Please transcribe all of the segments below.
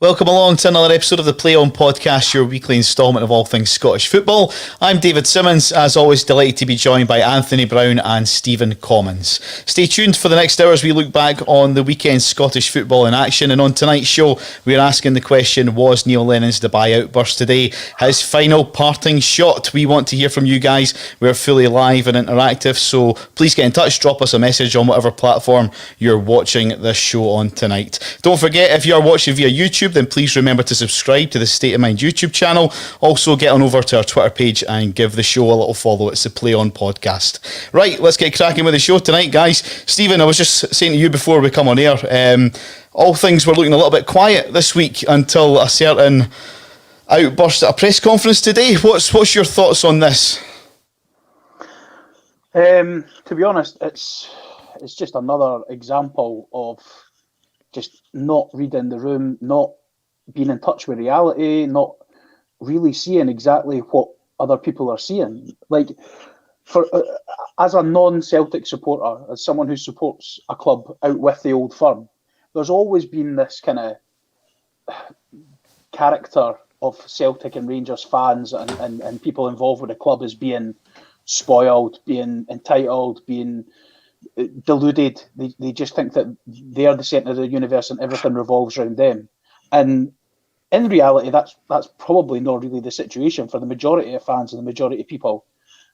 Welcome along to another episode of the Play On Podcast, your weekly instalment of all things Scottish football. I'm David Simmons, as always delighted to be joined by Anthony Brown and Stephen Commons. Stay tuned for the next hour as we look back on the weekend's Scottish football in action, and on tonight's show we're asking the question, was Neil Lennon's Dubai outburst today his final parting shot? We want to hear from you guys. We're fully live and interactive, so please get in touch, drop us a message on whatever platform you're watching this show on tonight. Don't forget, if you're watching via YouTube, then please remember to subscribe to the State of Mind YouTube channel. Also get on over to our Twitter page and give the show a little follow. It's the Play On Podcast. Right, let's get cracking with the show tonight, guys. Stephen, I was just saying to you before we come on air, all things were looking a little bit quiet this week until a certain outburst at a press conference today. What's your thoughts on this? To be honest, it's just another example of just not reading the room, not being in touch with reality, not really seeing exactly what other people are seeing. Like, as a non-Celtic supporter, as someone who supports a club out with the old firm, there's always been this kind of character of Celtic and Rangers fans and people involved with the club as being spoiled, being entitled, being deluded. They just think that they are the centre of the universe and everything revolves around them. And in reality, that's probably not really the situation for the majority of fans and the majority of people.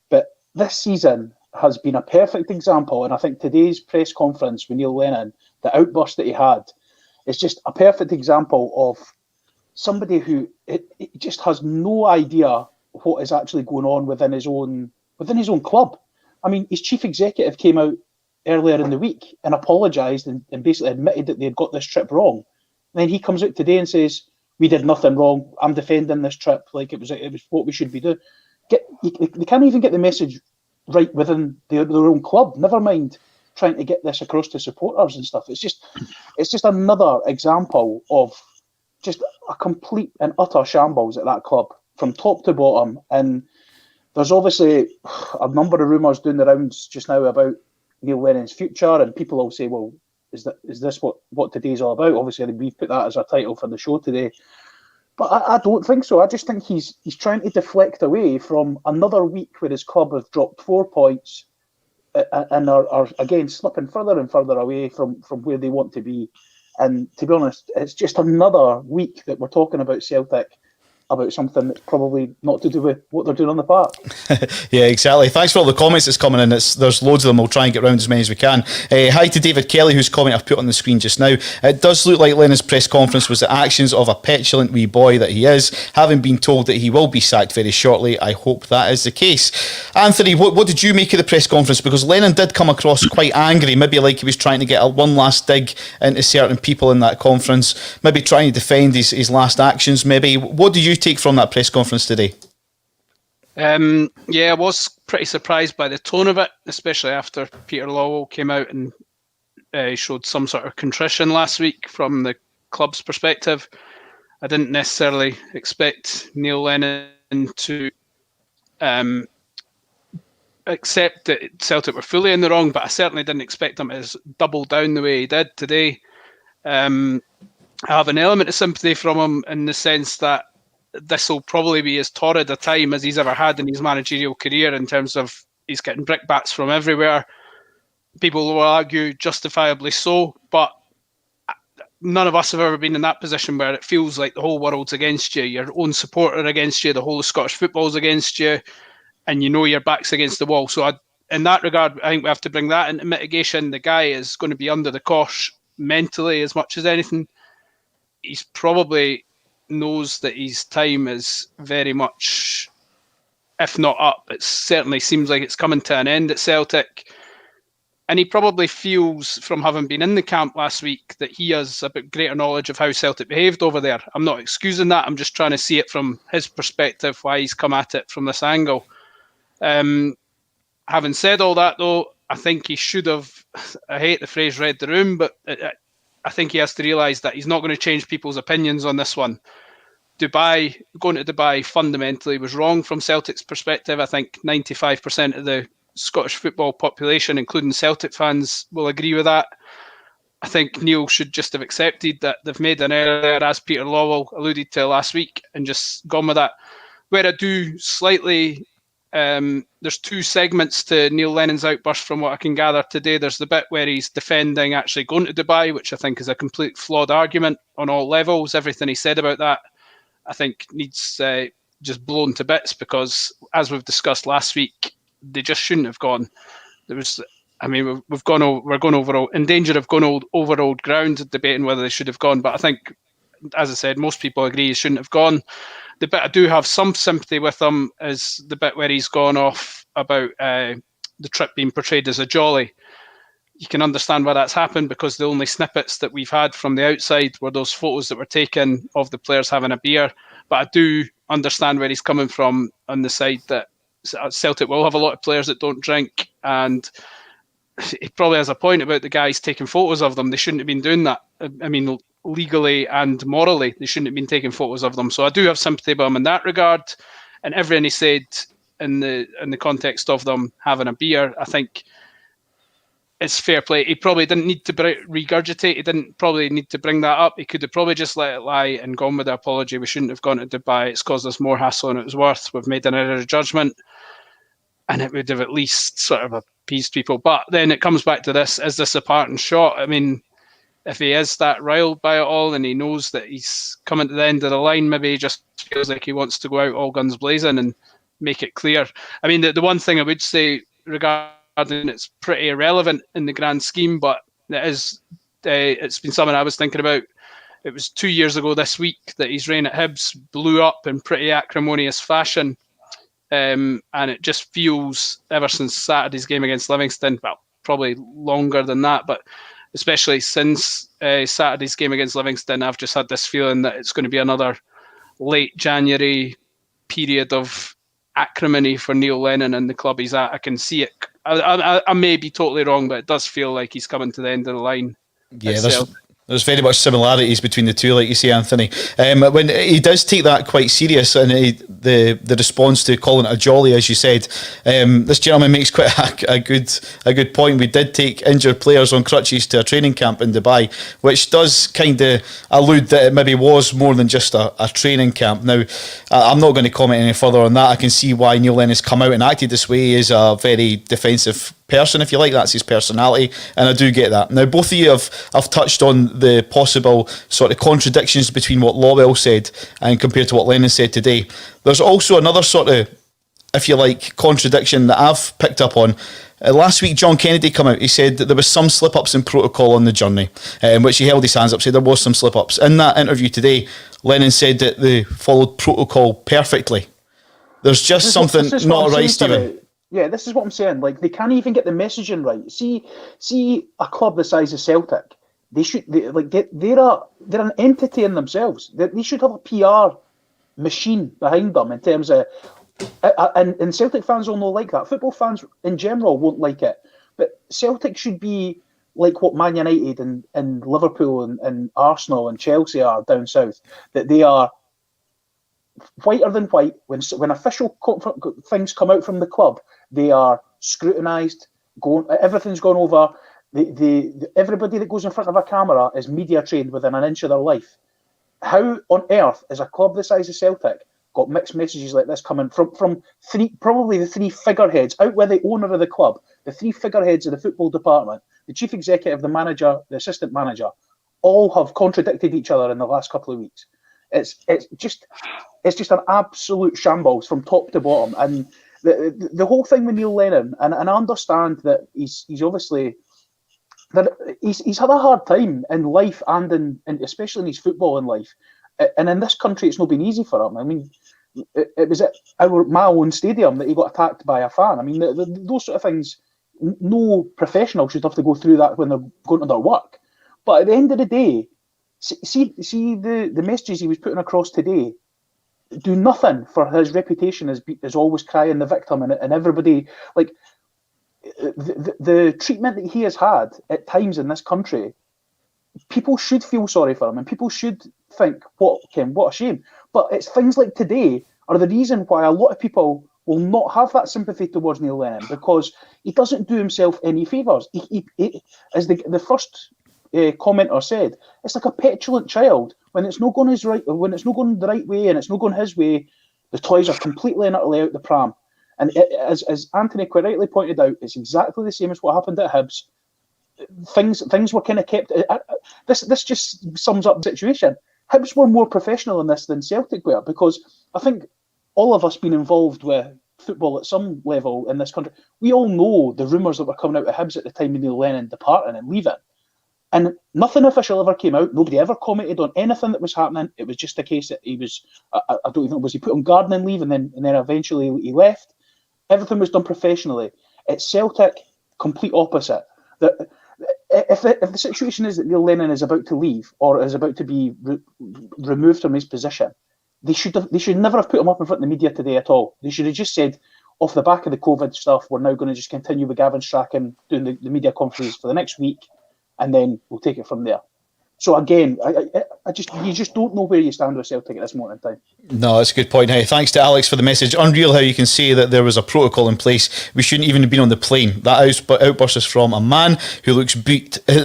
But this season has been a perfect example, and I think today's press conference with Neil Lennon, the outburst that he had, is just a perfect example of somebody who it just has no idea what is actually going on within his own club. I mean, his chief executive came out earlier in the week and apologised and basically admitted that they'd got this trip wrong. And then he comes out today and says, we did nothing wrong. I'm defending this trip like it was what we should be doing. They can't even get the message right within their own club. Never mind trying to get this across to supporters and stuff. It's just another example of just a complete and utter shambles at that club from top to bottom. And there's obviously a number of rumours doing the rounds just now about Neil Lennon's future, and people will say, well, is this what today's all about? Obviously, we've put that as our title for the show today. But I don't think so. I just think he's trying to deflect away from another week where his club have dropped 4 points and are again slipping further and further away from where they want to be. And to be honest, it's just another week that we're talking about Celtic, about something that's probably not to do with what they're doing on the park. Yeah, exactly. Thanks for all the comments that's coming in. There's loads of them. We'll try and get round as many as we can. Hi to David Kelly, whose comment I've put on the screen just now. It does look like Lennon's press conference was the actions of a petulant wee boy that he is. Having been told that he will be sacked very shortly, I hope that is the case. Anthony, what did you make of the press conference? Because Lennon did come across quite angry, maybe like he was trying to get one last dig into certain people in that conference, maybe trying to defend his last actions, maybe. What do you take from that press conference today? I was pretty surprised by the tone of it, especially after Peter Lawwell came out and showed some sort of contrition last week from the club's perspective. I didn't necessarily expect Neil Lennon to accept that Celtic were fully in the wrong, but I certainly didn't expect him to double down the way he did today. I have an element of sympathy from him in the sense that this will probably be as torrid a time as he's ever had in his managerial career, in terms of he's getting brickbats from everywhere. People will argue justifiably so, but none of us have ever been in that position where it feels like the whole world's against you, your own supporter against you, the whole of Scottish football's against you, and you know your back's against the wall. So in that regard, I think we have to bring that into mitigation. The guy is going to be under the cosh mentally as much as anything. He's probably knows that his time is very much, if not up, it certainly seems like it's coming to an end at Celtic. And he probably feels, from having been in the camp last week, that he has a bit greater knowledge of how Celtic behaved over there. I'm not excusing that. I'm just trying to see it from his perspective, why he's come at it from this angle. Having said all that, though, I think he should have, I hate the phrase read the room, but I think he has to realise that he's not going to change people's opinions on this one. Going to Dubai fundamentally was wrong from Celtic's perspective. I think 95% of the Scottish football population, including Celtic fans, will agree with that. I think Neil should just have accepted that they've made an error there, as Peter Lawwell alluded to last week, and just gone with that. Where I do slightly, there's two segments to Neil Lennon's outburst from what I can gather today. There's the bit where he's defending actually going to Dubai, which I think is a complete flawed argument on all levels. Everything he said about that, I think, needs just blown to bits, because as we've discussed last week, they just shouldn't have gone. We're going over in danger of going over old ground debating whether they should have gone. But I think, as I said, most people agree he shouldn't have gone. The bit I do have some sympathy with him is the bit where he's gone off about the trip being portrayed as a jolly. You can understand why that's happened, because the only snippets that we've had from the outside were those photos that were taken of the players having a beer. But I do understand where he's coming from on the side that Celtic will have a lot of players that don't drink, and he probably has a point about the guys taking photos of them. They shouldn't have been doing that. I mean, legally and morally, they shouldn't have been taking photos of them. So I do have sympathy about him in that regard. And everything he said in the context of them having a beer, I think it's fair play. He probably didn't need to regurgitate. He didn't probably need to bring that up. He could have probably just let it lie and gone with the apology. We shouldn't have gone to Dubai. It's caused us more hassle than it was worth. We've made an error of judgment. And it would have at least sort of appeased people. But then it comes back to this: is this a parting shot? I mean, if he is that riled by it all and he knows that he's coming to the end of the line, maybe he just feels like he wants to go out all guns blazing and make it clear. I mean, the one thing I would say regarding it's pretty irrelevant in the grand scheme, but it is. It's been something I was thinking about. It was 2 years ago this week that his reign at Hibs blew up in pretty acrimonious fashion. And it just feels, ever since Saturday's game against Livingston, well, probably longer than that, but especially since Saturday's game against Livingston, I've just had this feeling that it's going to be another late January period of acrimony for Neil Lennon and the club he's at. I can see it. I may be totally wrong, but it does feel like he's coming to the end of the line. Yeah, there's very much similarities between the two, like you say, Anthony. When he does take that quite serious, and the response to calling it a jolly, as you said, this gentleman makes quite a good point. We did take injured players on crutches to a training camp in Dubai, which does kind of allude that it maybe was more than just a training camp. Now, I'm not going to comment any further on that. I can see why Neil Lennon has come out and acted this way. He is a very defensive person, if you like. That's his personality, and I do get that. Now, both of you have touched on the possible sort of contradictions between what Lawwell said and compared to what Lennon said today. There's also another sort of, if you like, contradiction that I've picked up on. Last week, John Kennedy came out. He said that there was some slip-ups in protocol on the journey, which he held his hands up, said there was some slip-ups. In that interview today, Lennon said that they followed protocol perfectly. There's just something not right, Stephen. Yeah, this is what I'm saying. Like, they can't even get the messaging right. See a club the size of Celtic. They're an entity in themselves. They should have a PR machine behind them in terms of, and Celtic fans will not like that. Football fans in general won't like it. But Celtic should be like what Man United and Liverpool and Arsenal and Chelsea are down south. That they are whiter than white. When official things come out from the club, they are scrutinised. Everything's gone over. Everybody that goes in front of a camera is media trained within an inch of their life. How on earth is a club the size of Celtic got mixed messages like this coming from probably the three figureheads out with the owner of the club, the three figureheads of the football department, the chief executive, the manager, the assistant manager, all have contradicted each other in the last couple of weeks. It's just an absolute shambles from top to bottom. And the whole thing with Neil Lennon, and I understand that he's obviously that he's had a hard time in life and especially in his footballing life. And in this country, it's not been easy for him. I mean, it was at my own stadium that he got attacked by a fan. I mean, those sort of things, no professional should have to go through that when they're going to their work. But at the end of the day, see the messages he was putting across today do nothing for his reputation as always crying the victim and everybody. Like, the treatment that he has had at times in this country, people should feel sorry for him and people should think, what a shame. But it's things like today are the reason why a lot of people will not have that sympathy towards Neil Lennon, because he doesn't do himself any favours. He as the first commenter said, it's like a petulant child. When it's not going when it's not going the right way and it's not going his way, the toys are completely and utterly out the pram. And as Anthony quite rightly pointed out, it's exactly the same as what happened at Hibs. Things were kind of kept. This just sums up the situation. Hibs were more professional in this than Celtic were, because I think all of us being involved with football at some level in this country, we all know the rumours that were coming out of Hibs at the time of Neil Lennon departing and leaving. And nothing official ever came out. Nobody ever commented on anything that was happening. It was just a case that he was, I don't even know, was he put on gardening leave and then eventually he left? Everything was done professionally. At Celtic, complete opposite. If the situation is that Neil Lennon is about to leave or is about to be removed from his position, they should never have put him up in front of the media today at all. They should have just said, off the back of the COVID stuff, we're now going to just continue with Gavin Strachan doing the media conferences for the next week, and then we'll take it from there. So again, you just don't know where you stand with Celtic at this moment in time. No, that's a good point. Hey, thanks to Alex for the message. Unreal how you can say that there was a protocol in place. We shouldn't even have been on the plane. That outburst is from a man who looks beat. Who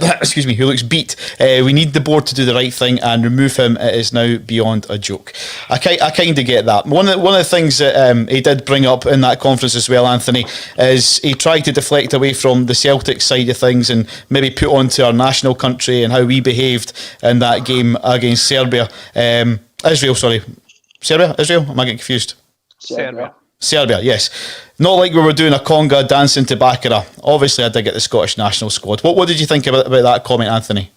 looks beat. We need the board to do the right thing and remove him. It is now beyond a joke. I kind of get that. One of the things that he did bring up in that conference as well, Anthony, is he tried to deflect away from the Celtic side of things and maybe put onto our national country and how we behaved in that game against Serbia. Israel? Am I getting confused? Serbia, yes. Not like we were doing a conga dancing to Baccarat. Obviously, I did get the Scottish national squad. What did you think about that comment, Anthony?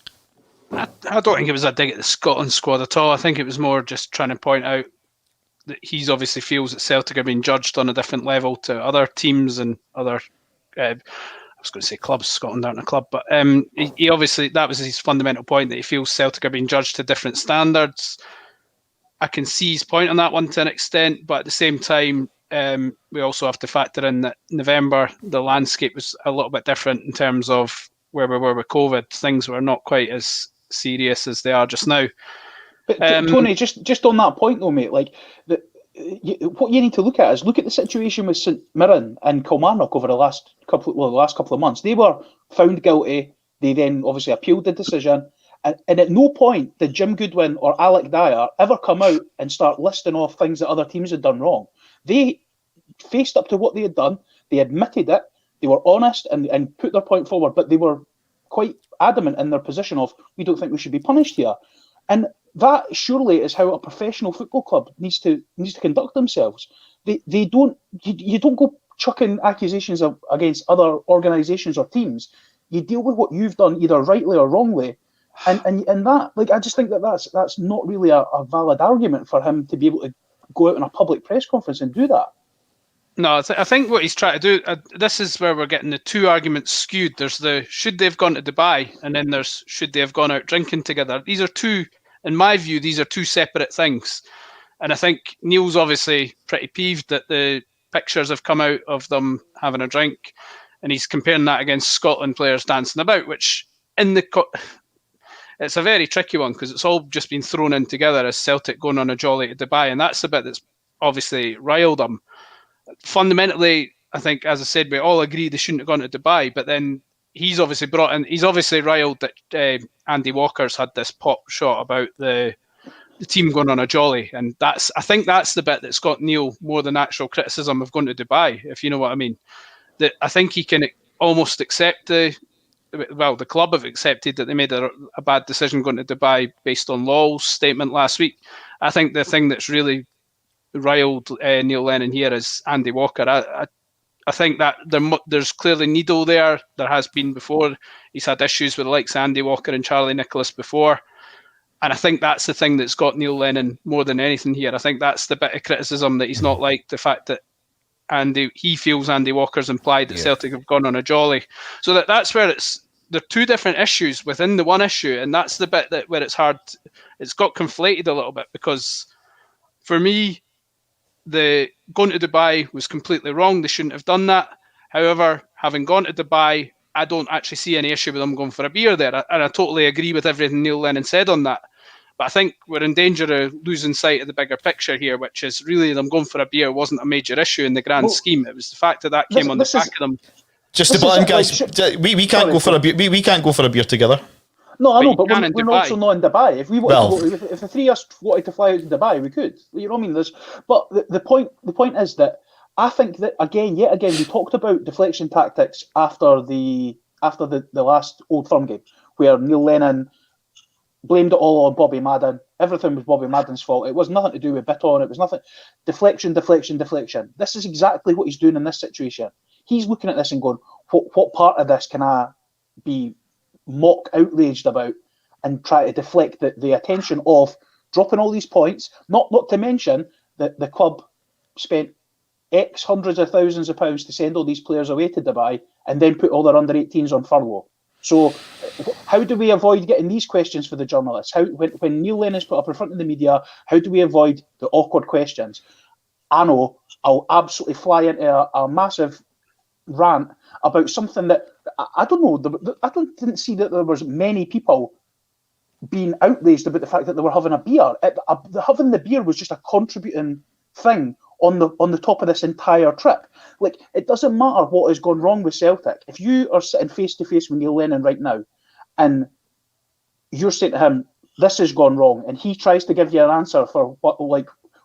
I don't think it was a dig at the Scotland squad at all. I think it was more just trying to point out that he's obviously feels that Celtic are being judged on a different level to other teams and other... I was going to say clubs. Scotland aren't a club, but he obviously, that was his fundamental point, that he feels Celtic are being judged to different standards. I can see his point on that one to an extent, but at the same time, we also have to factor in that November, the landscape was a little bit different in terms of where we were with COVID. Things were not quite as serious as they are just now. But Tony, just on that point though, mate, like what you need to look at is look at the situation with St Mirren and Kilmarnock over the last couple of months. They were found guilty. They then obviously appealed the decision. And at no point did Jim Goodwin or Alec Dyer ever come out and start listing off things that other teams had done wrong. They faced up to what they had done. They admitted it. They were honest and put their point forward, but they were quite adamant in their position of, we don't think we should be punished here. And that surely is how a professional football club needs to conduct themselves. You don't go chucking accusations against other organisations or teams. You deal with what you've done, either rightly or wrongly. And that, like, I just think that's not really a valid argument for him to be able to go out in a public press conference and do that. No, I think what he's trying to do, this is where we're getting the two arguments skewed. There's the should they have gone to Dubai, and then there's should they have gone out drinking together. These are two, in my view, these are two separate things. And I think Neil's obviously pretty peeved that the pictures have come out of them having a drink, and he's comparing that against Scotland players dancing about, which it's a very tricky one because it's all just been thrown in together as Celtic going on a jolly to Dubai, and that's the bit that's obviously riled him. Fundamentally, I think, as I said, we all agree they shouldn't have gone to Dubai, but then he's obviously riled that Andy Walker's had this pop shot about the team going on a jolly, and I think that's the bit that's got Neil more than actual criticism of going to Dubai, if you know what I mean. That I think he can almost accept the club have accepted that they made a bad decision going to Dubai based on Lawl's statement last week. I think the thing that's really riled Neil Lennon here is Andy Walker. I think that there's clearly needle there. There has been before. He's had issues with the likes of Andy Walker and Charlie Nicholas before. And I think that's the thing that's got Neil Lennon more than anything here. I think that's the bit of criticism that he's not liked, the fact that he feels Andy Walker's implied that Celtic have gone on a jolly. So that's where there are two different issues within the one issue, and that's the bit where it's hard. It's got conflated a little bit because for me, the going to Dubai was completely wrong. They shouldn't have done that. However, having gone to Dubai, I don't actually see any issue with them going for a beer there. And I totally agree with everything Neil Lennon said on that. But I think we're in danger of losing sight of the bigger picture here, which is really them going for a beer wasn't a major issue in the grand scheme. It was the fact that came on the back of them. Just to butt in, guys. We can't go for a beer. We can't go for a beer together. No, I But know, you but can in we're Dubai. also not in Dubai. If we wanted Well- to go, if the three of us wanted to fly out to Dubai, we could. You know what I mean? But the point is that I think that yet again, we talked about deflection tactics after the last Old Firm game, where Neil Lennon blamed it all on Bobby Madden. Everything was Bobby Madden's fault. It was nothing to do with Bitton. It was nothing. Deflection. This is exactly what he's doing in this situation. He's looking at this and going, what part of this can I be mock outraged about, and try to deflect the attention of dropping all these points, not to mention that the club spent X hundreds of thousands of pounds to send all these players away to Dubai and then put all their under-18s on furlough. So how do we avoid getting these questions for the journalists? When Neil Lennon's put up in front of the media, how do we avoid the awkward questions? I know I'll absolutely fly into a massive rant about something that I don't know. Didn't see that there was many people being outraged about the fact that they were having a beer. Having the beer was just a contributing thing on the top of this entire trip. Like, it doesn't matter what has gone wrong with Celtic. If you are sitting face to face with Neil Lennon right now, and you're saying to him, "This has gone wrong," and he tries to give you an answer for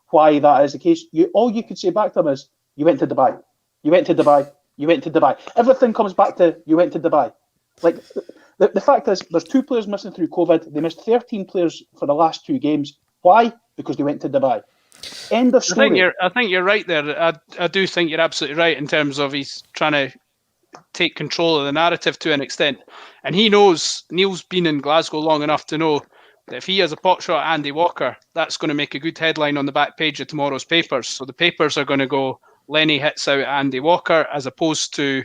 why that is the case, all you could say back to him is, "You went to Dubai. You went to Dubai. You went to Dubai." Everything comes back to, "You went to Dubai." Like, the fact is, there's 2 players missing through COVID. They missed 13 players for the last 2 games. Why? Because they went to Dubai. End of story. I think you're right there. I do think you're absolutely right in terms of he's trying to take control of the narrative to an extent. And he knows, Neil's been in Glasgow long enough to know that if he has a pot shot at Andy Walker, that's going to make a good headline on the back page of tomorrow's papers. So the papers are going to go, Lenny hits out at Andy Walker, as opposed to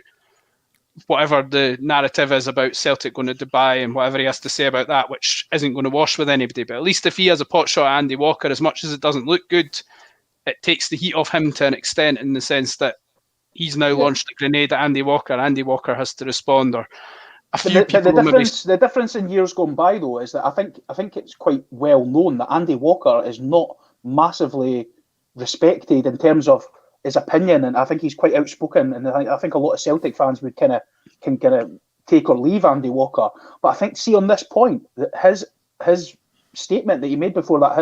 whatever the narrative is about Celtic going to Dubai and whatever he has to say about that, which isn't going to wash with anybody. But at least if he has a pot shot at Andy Walker, as much as it doesn't look good, it takes the heat off him to an extent, in the sense that he's now launched a grenade at Andy Walker. Andy Walker has to respond, or a few people. The difference in years gone by, though, is that I think it's quite well known that Andy Walker is not massively respected in terms of his opinion, and I think he's quite outspoken, and I think a lot of Celtic fans would can take or leave Andy Walker. But I think, see, on this point, that his statement that he made before that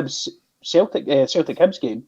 Celtic Hibs game,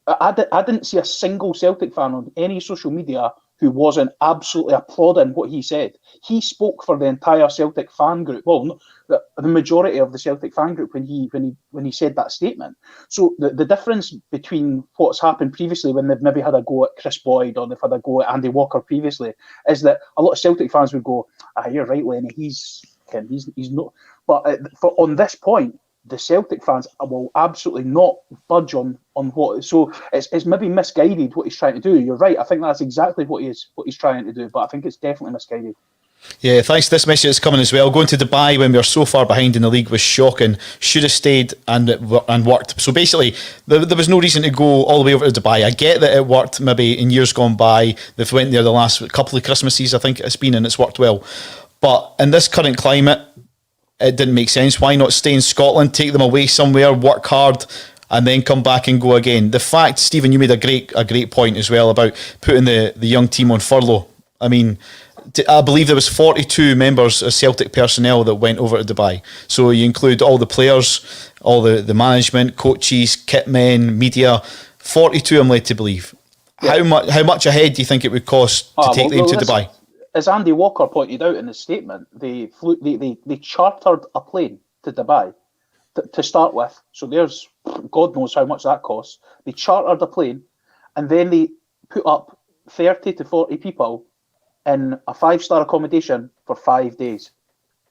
I didn't see a single Celtic fan on any social media who wasn't absolutely applauding what he said. He spoke for the entire Celtic fan group. Well, the majority of the Celtic fan group when he said that statement. So the difference between what's happened previously, when they've maybe had a go at Chris Boyd or they've had a go at Andy Walker previously, is that a lot of Celtic fans would go, "You're right, Lenny. He's not." But on this point, the Celtic fans will absolutely not budge on what. So it's maybe misguided what he's trying to do. You're right. I think that's exactly what he's trying to do. But I think it's definitely misguided. Yeah, thanks to this message that's coming as well. Going to Dubai when we were so far behind in the league was shocking. Should have stayed and worked. So basically, there was no reason to go all the way over to Dubai. I get that it worked maybe in years gone by. They've went there the last couple of Christmases, I think it's been, and it's worked well. But in this current climate, it didn't make sense. Why not stay in Scotland, take them away somewhere, work hard, and then come back and go again? The fact, Stephen, you made a great point as well about putting the young team on furlough. I mean, I believe there was 42 members of Celtic personnel that went over to Dubai. So you include all the players, all the management, coaches, kit men, media. 42, I'm led to believe. Yeah. How much ahead do you think it would cost to take them to Dubai? As Andy Walker pointed out in his statement, they chartered a plane to Dubai to start with. So there's, God knows how much that costs. They chartered a plane, and then they put up 30 to 40 people in a 5-star accommodation for 5 days,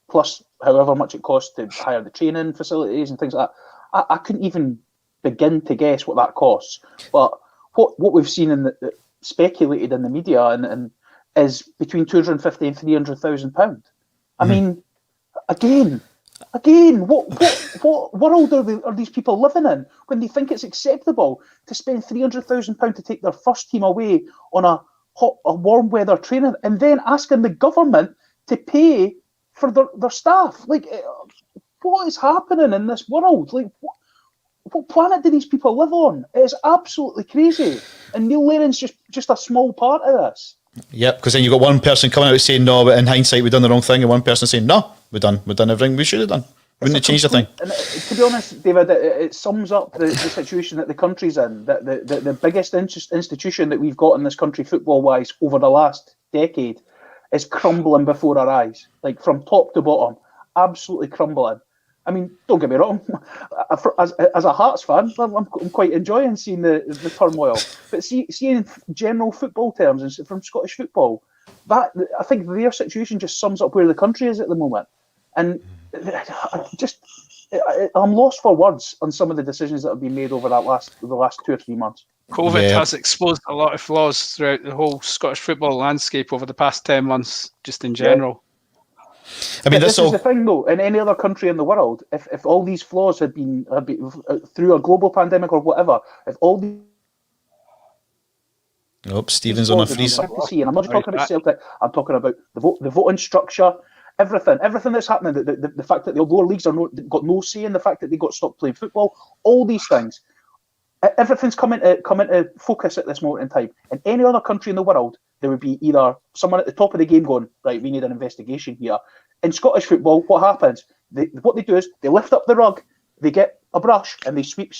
plus however much it costs to hire the training facilities and things like that. I couldn't even begin to guess what that costs. But what we've seen speculated in the media and is between 250 and 300,000 pounds. I mean, again, what world are these people living in when they think it's acceptable to spend 300,000 pounds to take their first team away on a warm weather training, and then asking the government to pay for their staff? Like, what is happening in this world? Like, what planet do these people live on? It is absolutely crazy, and Neil Lennon's just a small part of this. Yep, because then you've got one person coming out saying, no, but in hindsight we've done the wrong thing, and one person saying, no, we've done everything we should have done. Wouldn't have changed a thing. And to be honest, David, it sums up the situation that the country's in. That the biggest institution that we've got in this country, football-wise, over the last decade, is crumbling before our eyes, like from top to bottom, absolutely crumbling. I mean, don't get me wrong. As a Hearts fan, I'm quite enjoying seeing the turmoil. But seeing in general football terms and from Scottish football, that I think their situation just sums up where the country is at the moment. And I'm lost for words on some of the decisions that have been made over the last 2 or 3 months. COVID has exposed a lot of flaws throughout the whole Scottish football landscape over the past 10 months, just in general. I mean, this is the thing, though. In any other country in the world, if all these flaws had been through a global pandemic or whatever, if all these Stephen's on a freeze. And I'm not just talking about Celtic. I'm talking about the voting structure. Everything that's happening, the fact that the lower leagues got no say in the fact that they got stopped playing football, all these things, everything's coming to focus at this moment in time. In any other country in the world, there would be either someone at the top of the game going, right, we need an investigation here. In Scottish football, what happens? What they do is they lift up the rug, they get a brush, and they sweep.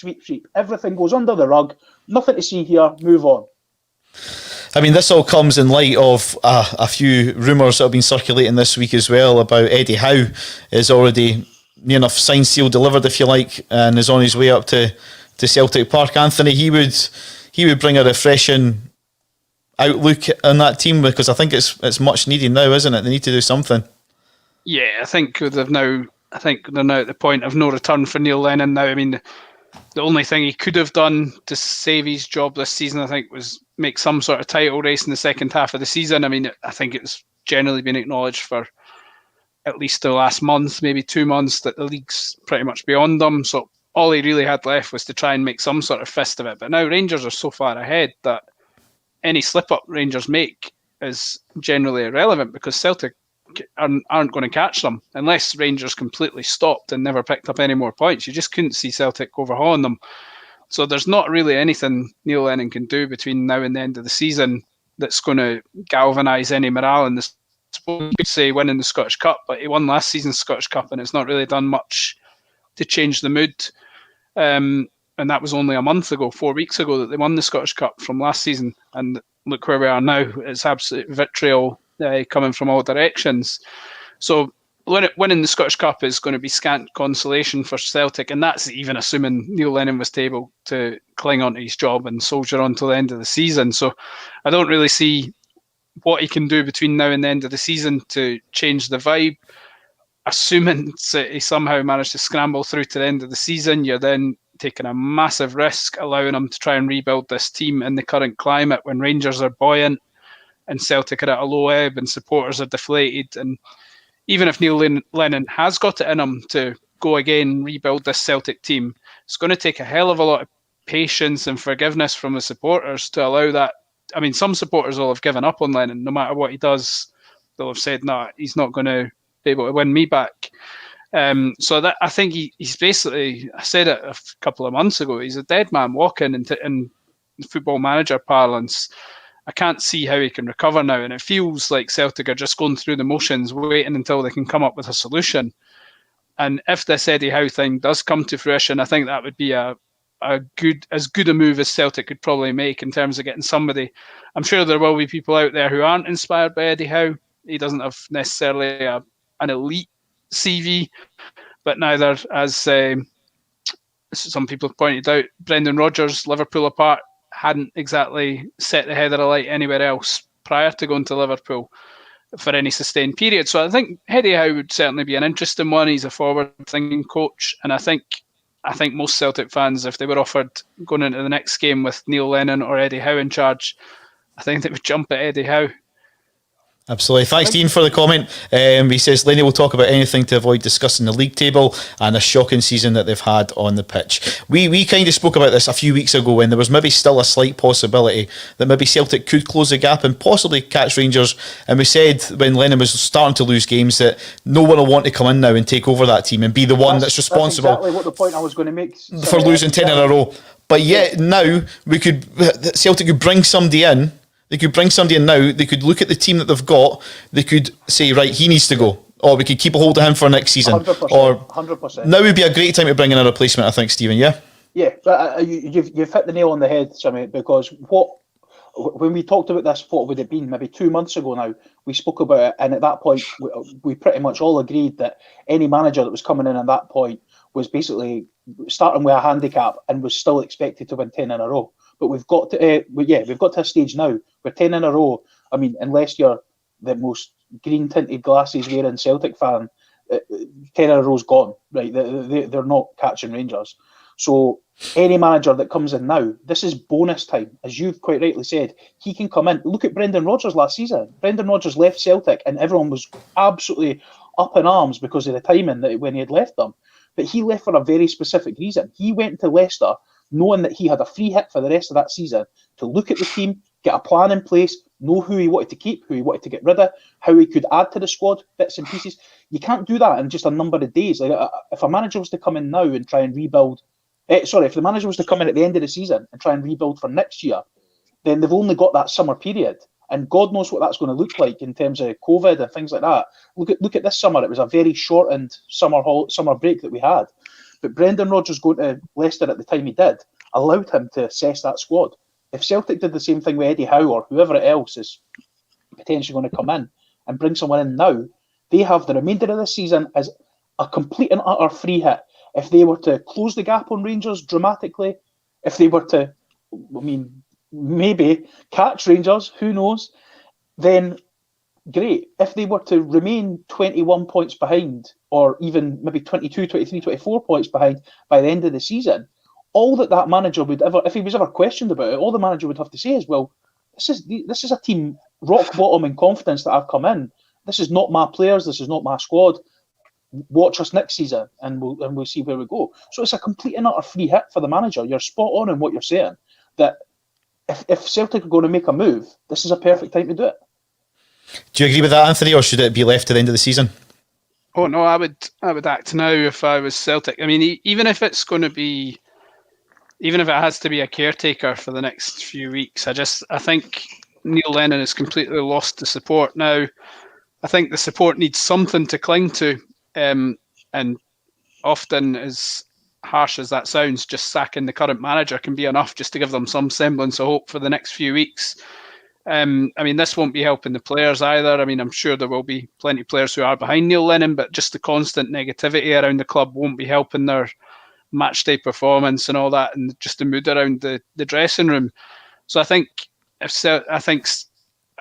Everything goes under the rug. Nothing to see here. Move on. I mean, this all comes in light of a few rumours that have been circulating this week as well about Eddie Howe is already near enough signed, sealed, delivered, if you like, and is on his way up to Celtic Park. Anthony, he would bring a refreshing outlook on that team, because I think it's much needed now, isn't it? They need to do something. Yeah, I think they're now at the point of no return for Neil Lennon now. I mean, the only thing he could have done to save his job this season, I think, was make some sort of title race in the second half of the season. I mean, I think it's generally been acknowledged for at least the last month, maybe 2 months, that the league's pretty much beyond them. So all he really had left was to try and make some sort of fist of it. But now Rangers are so far ahead that any slip-up Rangers make is generally irrelevant, because Celtic aren't going to catch them unless Rangers completely stopped and never picked up any more points. You just couldn't see Celtic overhauling them. So there's not really anything Neil Lennon can do between now and the end of the season that's going to galvanise any morale in this. You could say winning the Scottish Cup, but he won last season's Scottish Cup and it's not really done much to change the mood. And that was only a month ago, 4 weeks ago, that they won the Scottish Cup from last season. And look where we are now. It's absolute vitriol coming from all directions. So winning the Scottish Cup is going to be scant consolation for Celtic, and that's even assuming Neil Lennon was able to cling onto his job and soldier on till the end of the season. So I don't really see what he can do between now and the end of the season to change the vibe. Assuming that he somehow managed to scramble through to the end of the season, you're then taking a massive risk, allowing him to try and rebuild this team in the current climate when Rangers are buoyant and Celtic are at a low ebb and supporters are deflated. And even if Neil Lennon has got it in him to go again, rebuild this Celtic team, it's going to take a hell of a lot of patience and forgiveness from the supporters to allow that. I mean, some supporters will have given up on Lennon. No matter what he does, they'll have said, no, he's not going to be able to win me back. So that, I think he's basically, I said it a couple of months ago, he's a dead man walking in football manager parlance. I can't see how he can recover now, and it feels like Celtic are just going through the motions, waiting until they can come up with a solution. And if this Eddie Howe thing does come to fruition, I think that would be as good a move as Celtic could probably make in terms of getting somebody. I'm sure there will be people out there who aren't inspired by Eddie Howe. He doesn't have necessarily an elite CV, but neither, as some people have pointed out, Brendan Rodgers, Liverpool apart, hadn't exactly set the heather alight anywhere else prior to going to Liverpool for any sustained period. So I think Eddie Howe would certainly be an interesting one. He's a forward-thinking coach, and I think most Celtic fans, if they were offered going into the next game with Neil Lennon or Eddie Howe in charge, I think they would jump at Eddie Howe. Absolutely. Thanks, Dean, for the comment. He says Lenny will talk about anything to avoid discussing the league table and the shocking season that they've had on the pitch. We kind of spoke about this a few weeks ago when there was maybe still a slight possibility that maybe Celtic could close the gap and possibly catch Rangers. And we said when Lennon was starting to lose games that no one will want to come in now and take over that team and be the one that's responsible. That's exactly what the point I was going to make. For losing 10 in a row. But yet now Celtic could bring somebody in They could bring somebody in now. They could look at the team that they've got. They could say, right, he needs to go. Or we could keep a hold of him for next season. 100%, or 100%. Now would be a great time to bring in a replacement, I think, Stephen, yeah? Yeah, but you've hit the nail on the head, Sammy, because when we talked about this, what would it been? Maybe 2 months ago now, we spoke about it, and at that point, we pretty much all agreed that any manager that was coming in at that point was basically starting with a handicap and was still expected to win 10 in a row. But we've got to, we've got to a stage now where 10 in a row, I mean, unless you're the most green-tinted glasses wearing Celtic fan, 10 in a row's gone, right? They're not catching Rangers. So any manager that comes in now, this is bonus time. As you've quite rightly said, he can come in. Look at Brendan Rodgers last season. Brendan Rodgers left Celtic and everyone was absolutely up in arms because of the timing that when he had left them. But he left for a very specific reason. He went to Leicester knowing that he had a free hit for the rest of that season to look at the team, get a plan in place, know who he wanted to keep, who he wanted to get rid of, how he could add to the squad, bits and pieces. You can't do that in just a number of days. Like, if a manager was to come in now and try and rebuild, if the manager was to come in at the end of the season and try and rebuild for next year, then they've only got that summer period. And God knows what that's going to look like in terms of COVID and things like that. Look at this summer. It was a very shortened summer break that we had. But Brendan Rodgers going to Leicester at the time he did allowed him to assess that squad. If Celtic did the same thing with Eddie Howe or whoever else is potentially going to come in and bring someone in now, they have the remainder of the season as a complete and utter free hit. If they were to close the gap on Rangers dramatically, if they were to, maybe catch Rangers, who knows, then great. If they were to remain 21 points behind, or even maybe 22, 23, 24 points behind by the end of the season, all that manager would ever, if he was ever questioned about it, all the manager would have to say is, well, this is a team rock bottom in confidence that I've come in. This is not my players. This is not my squad. Watch us next season, and we'll see where we go. So it's a complete and utter free hit for the manager. You're spot on in what you're saying. That if Celtic are going to make a move, this is a perfect time to do it. Do you agree with that, Anthony, or should it be left to the end of the season? Oh no, I would act now if I was Celtic. I mean, even if it has to be a caretaker for the next few weeks, I think Neil Lennon has completely lost the support now. I think the support needs something to cling to. And often, as harsh as that sounds, just sacking the current manager can be enough just to give them some semblance of hope for the next few weeks. This won't be helping the players either. I mean, I'm sure there will be plenty of players who are behind Neil Lennon, but just the constant negativity around the club won't be helping their match day performance and all that, and just the mood around the dressing room. So I think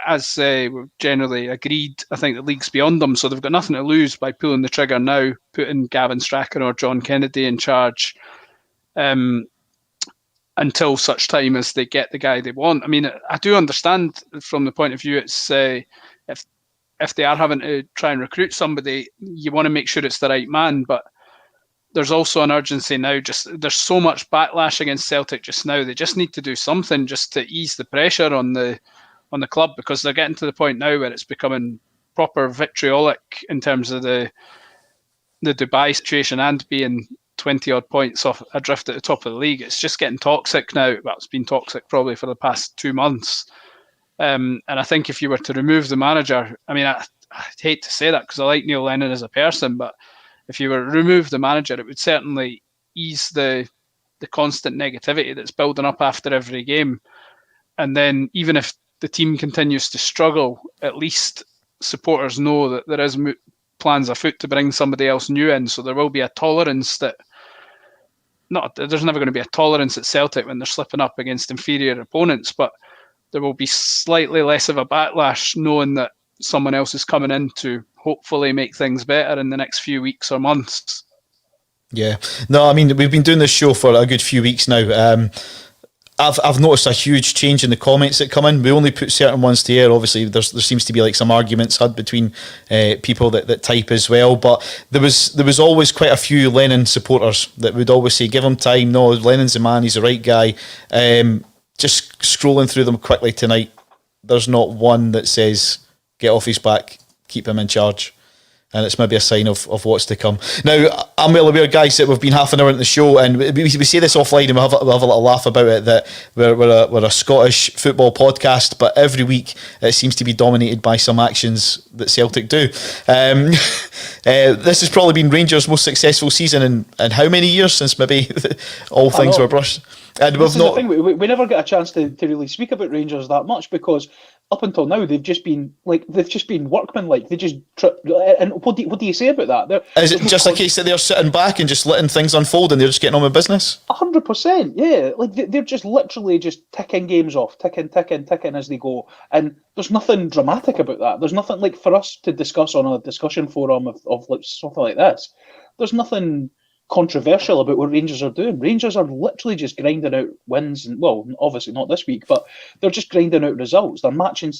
as we've generally agreed, I think the league's beyond them, so they've got nothing to lose by pulling the trigger now, putting Gavin Strachan or John Kennedy in charge until such time as they get the guy they want. I mean, I do understand from the point of view, it's if they are having to try and recruit somebody, you want to make sure it's the right man, but there's also an urgency now. There's so much backlash against Celtic just now. They just need to do something just to ease the pressure on the club, because they're getting to the point now where it's becoming proper vitriolic in terms of the Dubai situation and being 20 odd points off adrift at the top of the league. It's just getting toxic now. Well, it's been toxic probably for the past 2 months. And I think if you were to remove the manager, I mean, I hate to say that because I like Neil Lennon as a person, but if you were to remove the manager, it would certainly ease the constant negativity that's building up after every game. And then even if the team continues to struggle, at least supporters know that there is plans afoot to bring somebody else new in. So there will be a tolerance there's never going to be a tolerance at Celtic when they're slipping up against inferior opponents, but there will be slightly less of a backlash knowing that someone else is coming in to hopefully make things better in the next few weeks or months. Yeah. No, I mean, we've been doing this show for a good few weeks now. I've noticed a huge change in the comments that come in. We only put certain ones to air. Obviously, there seems to be like some arguments had between people that type as well. But there was always quite a few Lennon supporters that would always say, "Give him time. No, Lennon's the man. He's the right guy." Just scrolling through them quickly tonight, there's not one that says, "Get off his back. Keep him in charge." and it's maybe a sign of what's to come. Now, I'm well aware, guys, that we've been half an hour into the show, and we say this offline, and we have a little laugh about it, that we're a Scottish football podcast, but every week it seems to be dominated by some actions that Celtic do. This has probably been Rangers' most successful season in how many years, since maybe all things were brushed. And this is the thing, we never get a chance to really speak about Rangers that much, because up until now they've just been workmanlike. They just and what do you say about that? Is it just a case that they're sitting back and just letting things unfold and they're just getting on with business? 100%, yeah. Like they're just literally just ticking games off, ticking as they go, and there's nothing dramatic about that. There's nothing like for us to discuss on a discussion forum of like something like this. There's nothing controversial about what Rangers are doing. Rangers are literally just grinding out wins, and well, obviously not this week, but they're just grinding out results. They're matching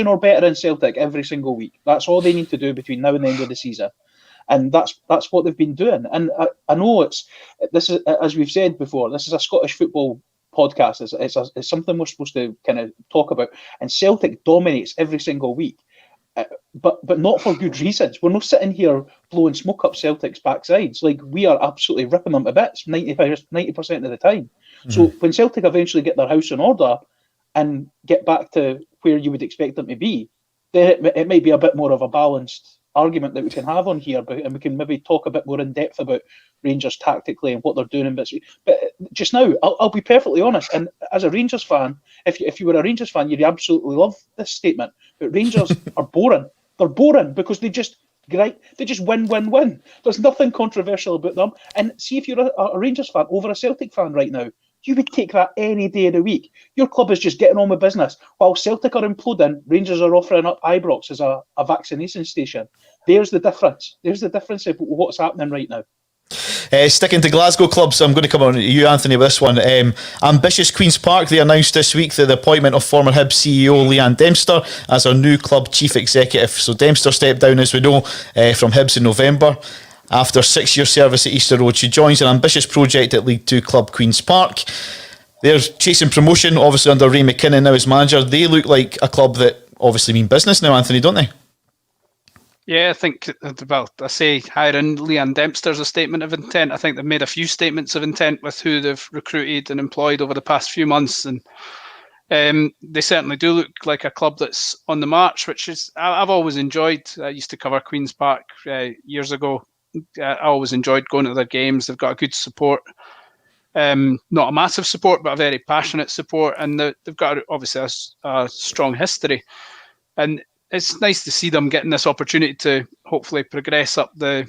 or better than Celtic every single week. That's all they need to do between now and the end of the season, and that's what they've been doing. And I know this is, as we've said before, this is a Scottish football podcast. It's something we're supposed to kind of talk about, and Celtic dominates every single week. But not for good reasons. We're not sitting here blowing smoke up Celtic's backsides. Like, we are absolutely ripping them to bits 90% of the time. Mm-hmm. So when Celtic eventually get their house in order and get back to where you would expect them to be, then it might be a bit more of a balanced argument that we can have on here, and we can maybe talk a bit more in depth about Rangers tactically and what they're doing. But just now, I'll be perfectly honest, and as a Rangers fan, if you were a Rangers fan, you'd absolutely love this statement. But Rangers are boring. They're boring because they just win. There's nothing controversial about them. And see, if you're a Rangers fan over a Celtic fan right now, you would take that any day of the week. Your club is just getting on with business. While Celtic are imploding, Rangers are offering up Ibrox as a vaccination station. There's the difference. There's the difference of what's happening right now. Sticking to Glasgow clubs, I'm going to come on to you, Anthony, with this one. Ambitious Queen's Park, they announced this week the appointment of former Hibs CEO Leanne Dempster as our new club chief executive. So Dempster stepped down, as we know, from Hibs in November. After 6 year service at Easter Road, she joins an ambitious project at League 2 club Queen's Park. They're chasing promotion, obviously under Ray McInnis now as manager. They look like a club that obviously mean business now, Anthony, don't they? Yeah, I think, well, I say hiring Leanne Dempster's a statement of intent. I think they've made a few statements of intent with who they've recruited and employed over the past few months, and they certainly do look like a club that's on the march, which is I've always enjoyed. I used to cover Queen's Park years ago. I always enjoyed going to their games. They've got a good support, not a massive support, but a very passionate support, and they've got obviously a strong history. And it's nice to see them getting this opportunity to hopefully progress up the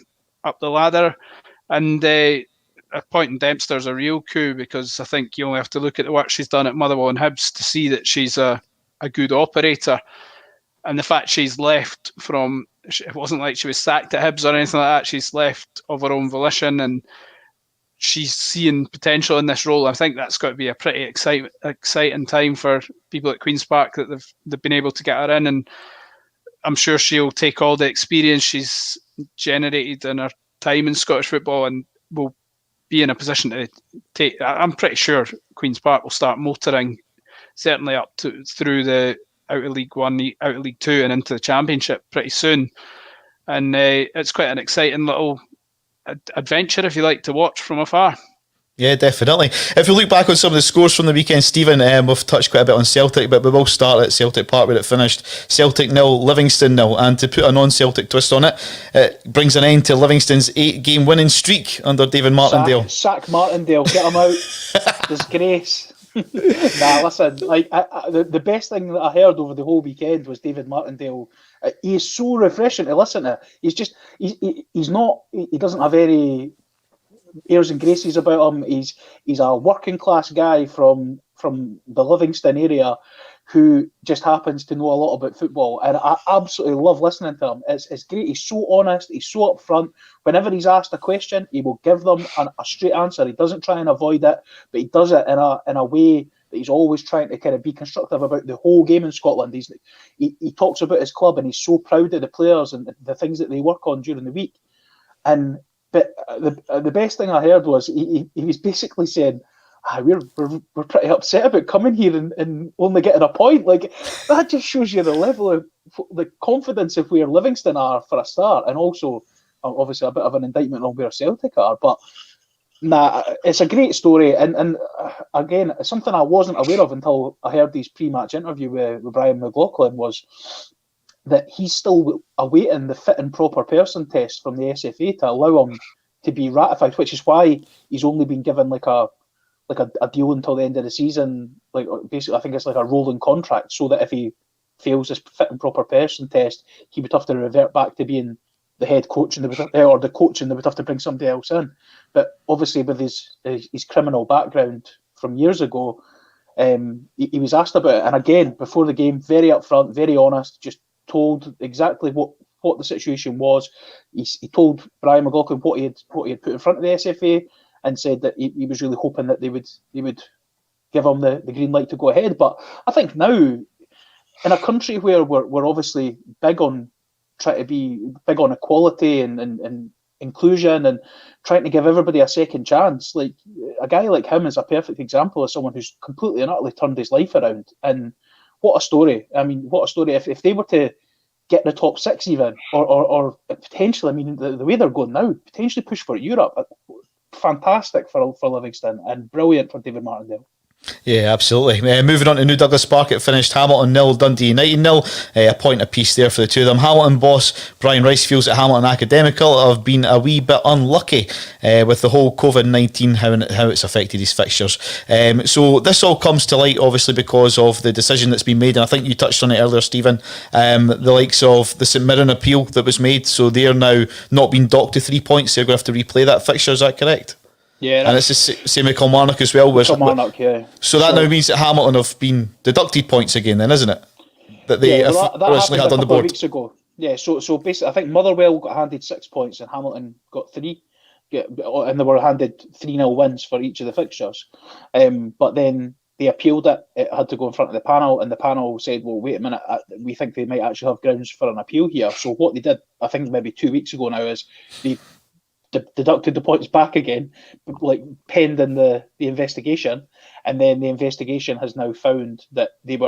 ladder. And appointing Dempster is a real coup, because I think you only have to look at the work she's done at Motherwell and Hibs to see that she's a good operator. And the fact she's left from, it wasn't like she was sacked at Hibs or anything like that. She's left of her own volition, and she's seeing potential in this role. I think that's got to be a pretty exciting time for people at Queen's Park, that they've been able to get her in. And I'm sure she'll take all the experience she's generated in her time in Scottish football and will be in a position to take. I'm pretty sure Queen's Park will start motoring, certainly up through the out of League One, out of League Two, and into the Championship pretty soon. And it's quite an exciting little adventure, if you like, to watch from afar. Yeah, definitely. If we look back on some of the scores from the weekend, Stephen, we've touched quite a bit on Celtic, but we will start at Celtic Park where it finished. Celtic 0, Livingston 0, and to put a non-Celtic twist on it, it brings an end to Livingston's 8-game winning streak under David Martindale. Sack Martindale, get him out. Disgrace. Nah, listen, like the best thing that I heard over the whole weekend was David Martindale. He is so refreshing to listen to. He doesn't have any airs and graces about him. He's a working class guy from the Livingston area who just happens to know a lot about football, and I absolutely love listening to him. It's great. He's so honest. He's so upfront. Whenever he's asked a question, he will give them a straight answer. He doesn't try and avoid it, but he does it in a way that he's always trying to kind of be constructive about the whole game in Scotland. He talks about his club, and he's so proud of the players and the things that they work on during the week. But the best thing I heard was he was basically saying, we're pretty upset about coming here and only getting a point. Like, that just shows you the level of the confidence of where Livingston are for a start, and also obviously a bit of an indictment on where Celtic are. But nah, it's a great story, and again, something I wasn't aware of until I heard his pre-match interview with Brian McLaughlin was that he's still awaiting the fit and proper person test from the SFA to allow him to be ratified, which is why he's only been given like a deal until the end of the season. Like, basically, I think it's like a rolling contract, so that if he fails this fit and proper person test, he would have to revert back to being the head coach, and or the coach, and they would have to bring somebody else in. But obviously, with his criminal background from years ago, he was asked about it, and again, before the game, very upfront, very honest, just told exactly what the situation was. He told Brian McLaughlin what he had put in front of the SFA, and said that he was really hoping that they would give him the green light to go ahead. But I think now, in a country where we're obviously big on trying to be big on equality and inclusion and trying to give everybody a second chance, like, a guy like him is a perfect example of someone who's completely and utterly turned his life around. And what a story. I mean, what a story. If they were to get the top six even, or potentially, I mean, the way they're going now, potentially push for Europe, fantastic for Livingston, and brilliant for David Martindale. Yeah, absolutely. Moving on to New Douglas Park, it finished Hamilton 0, Dundee United 0. A point apiece there for the two of them. Hamilton boss Brian Rice feels that Hamilton Academical have been a wee bit unlucky with the whole COVID-19, how it's affected these fixtures. So this all comes to light, obviously, because of the decision that's been made, and I think you touched on it earlier, Stephen, the likes of the St Mirren appeal that was made, so they're now not being docked to 3 points, they're going to have to replay that fixture, is that correct? Yeah, and it's the same with Kilmarnock as well. Kilmarnock, yeah. So that now means that Hamilton have been deducted points again, then, isn't it? That they originally had on the board. Weeks ago. Yeah, so basically, I think Motherwell got handed 6 points and Hamilton got 3. Yeah, and they were handed 3-0 wins for each of the fixtures. But then they appealed it. It had to go in front of the panel, and the panel said, well, wait a minute, we think they might actually have grounds for an appeal here. So what they did, I think maybe 2 weeks ago now, is they deducted the points back again, like pending the investigation, and then the investigation has now found that the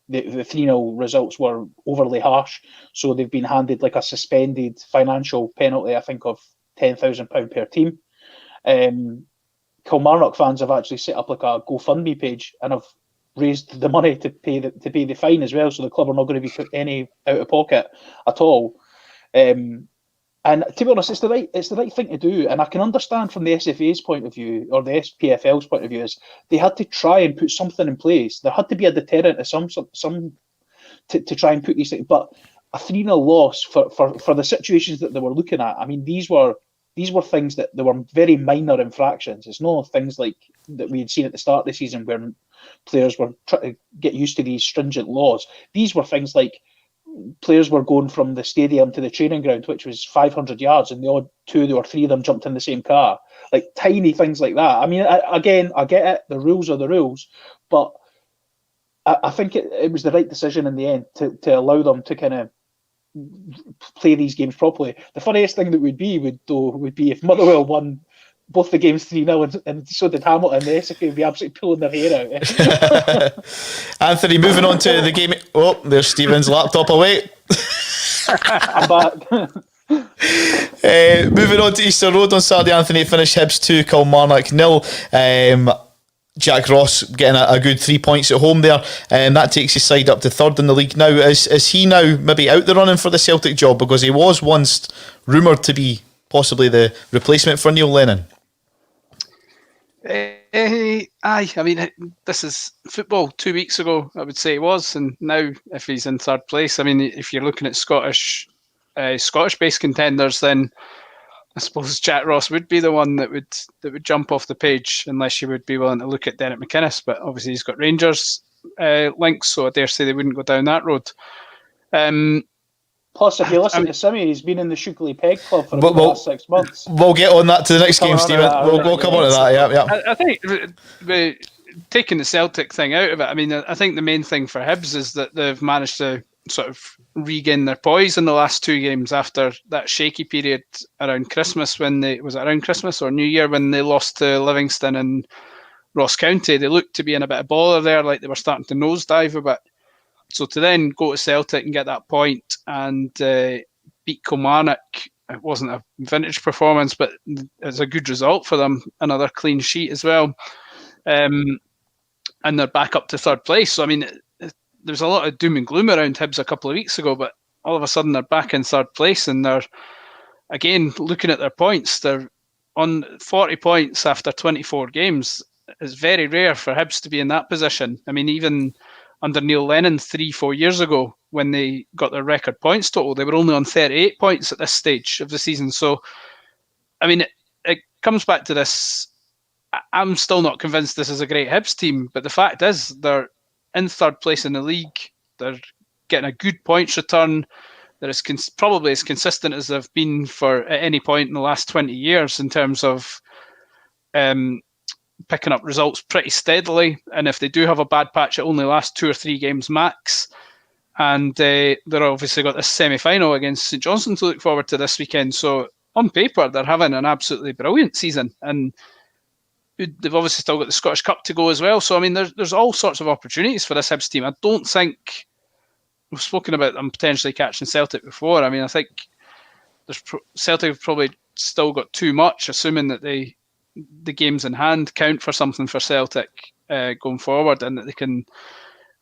3-0 results were overly harsh, so they've been handed like a suspended financial penalty, I think of £10,000 per team. Kilmarnock fans have actually set up like a GoFundMe page and have raised the money to pay the fine as well, so the club are not going to be put any out of pocket at all. And to be honest, it's the right thing to do. And I can understand from the SFA's point of view, or the SPFL's point of view, is they had to try and put something in place. There had to be a deterrent of some to try and put these things. But a 3-0 loss for the situations that they were looking at, I mean, these were things that they were very minor infractions. It's not things like that we had seen at the start of the season where players were trying to get used to these stringent laws. These were things like players were going from the stadium to the training ground, which was 500 yards, and the odd 2 or 3 of them jumped in the same car. Like tiny things like that. I mean, again, I get it. The rules are the rules, but I think it was the right decision in the end to allow them to kind of play these games properly. The funniest thing that would be if Motherwell won both the games 3-0 and so did Hamilton. The SFA would be absolutely pulling their hair out. Anthony, moving on to the game. Oh, there's Stephen's laptop away. I'm back. Moving on to Easter Road on Saturday, Anthony, finished Hibs 2, Kilmarnock 0. Jack Ross getting a good 3 points at home there, and that takes his side up to third in the league now. Is he now maybe out the running for the Celtic job, because he was once rumoured to be possibly the replacement for Neil Lennon? Aye, I mean, this is football. 2 weeks ago, I would say he was, and now if he's in third place, I mean, if you're looking at Scottish-based contenders, then I suppose Jack Ross would be the one that would jump off the page, unless you would be willing to look at Derek McInnis. But obviously he's got Rangers links, so I dare say they wouldn't go down that road. Plus, if you listen to Simi, he's been in the Shukley Peg Club for the last 6 months. We'll get on that to the next game, Stephen. We'll come on to that, yeah. I think taking the Celtic thing out of it, I mean, I think the main thing for Hibs is that they've managed to sort of regain their poise in the last 2 games after that shaky period around Christmas, was it around Christmas or New Year when they lost to Livingston and Ross County. They looked to be in a bit of bother there, like they were starting to nosedive a bit. So to then go to Celtic and get that point and beat Kilmarnock, it wasn't a vintage performance, but it's a good result for them. Another clean sheet as well. And they're back up to third place. So, I mean, there's a lot of doom and gloom around Hibs a couple of weeks ago, but all of a sudden they're back in third place and they're, again, looking at their points. They're on 40 points after 24 games. It's very rare for Hibs to be in that position. I mean, even under Neil Lennon 3-4 years ago, when they got their record points total, they were only on 38 points at this stage of the season. So, I mean, it comes back to this. I'm still not convinced this is a great Hibs team, but the fact is they're in third place in the league. They're getting a good points return. They're probably as consistent as they've been for at any point in the last 20 years in terms of picking up results pretty steadily. And if they do have a bad patch, it only lasts 2 or 3 games max. And they're obviously got this semi-final against St Johnstone to look forward to this weekend. So on paper, they're having an absolutely brilliant season. And they've obviously still got the Scottish Cup to go as well. So, I mean, there's all sorts of opportunities for this Hibs team. I don't think we've spoken about them potentially catching Celtic before. I mean, I think Celtic have probably still got too much, assuming that the games in hand count for something for Celtic going forward, and that they can.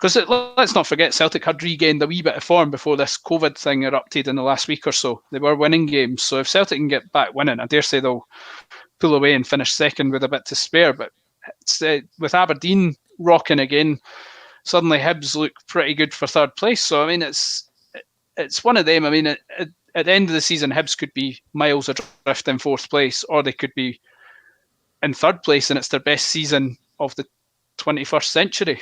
Because let's not forget, Celtic had regained a wee bit of form before this COVID thing erupted in the last week or so. They were winning games, so if Celtic can get back winning, I dare say they'll pull away and finish second with a bit to spare. But with Aberdeen rocking again, suddenly Hibs look pretty good for third place. So, I mean, it's one of them. I mean, at the end of the season, Hibs could be miles adrift in fourth place, or they could be in third place, and it's their best season of the 21st century.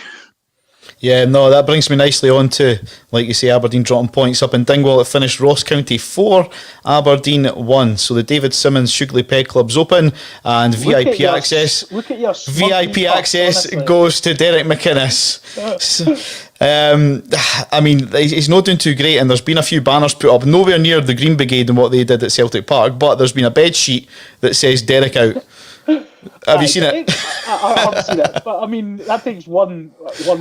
Yeah, no, that brings me nicely on to, like you say, Aberdeen dropping points up in Dingwall. It finished Ross County 4, Aberdeen 1. So the David Simmons Sugarly Peg Club's open, and VIP access goes to Derek McInnis. I mean, he's not doing too great, and there's been a few banners put up, nowhere near the Green Brigade and what they did at Celtic Park, but there's been a bed sheet that says Derek out. Have you seen it? I haven't seen it, but I mean that takes one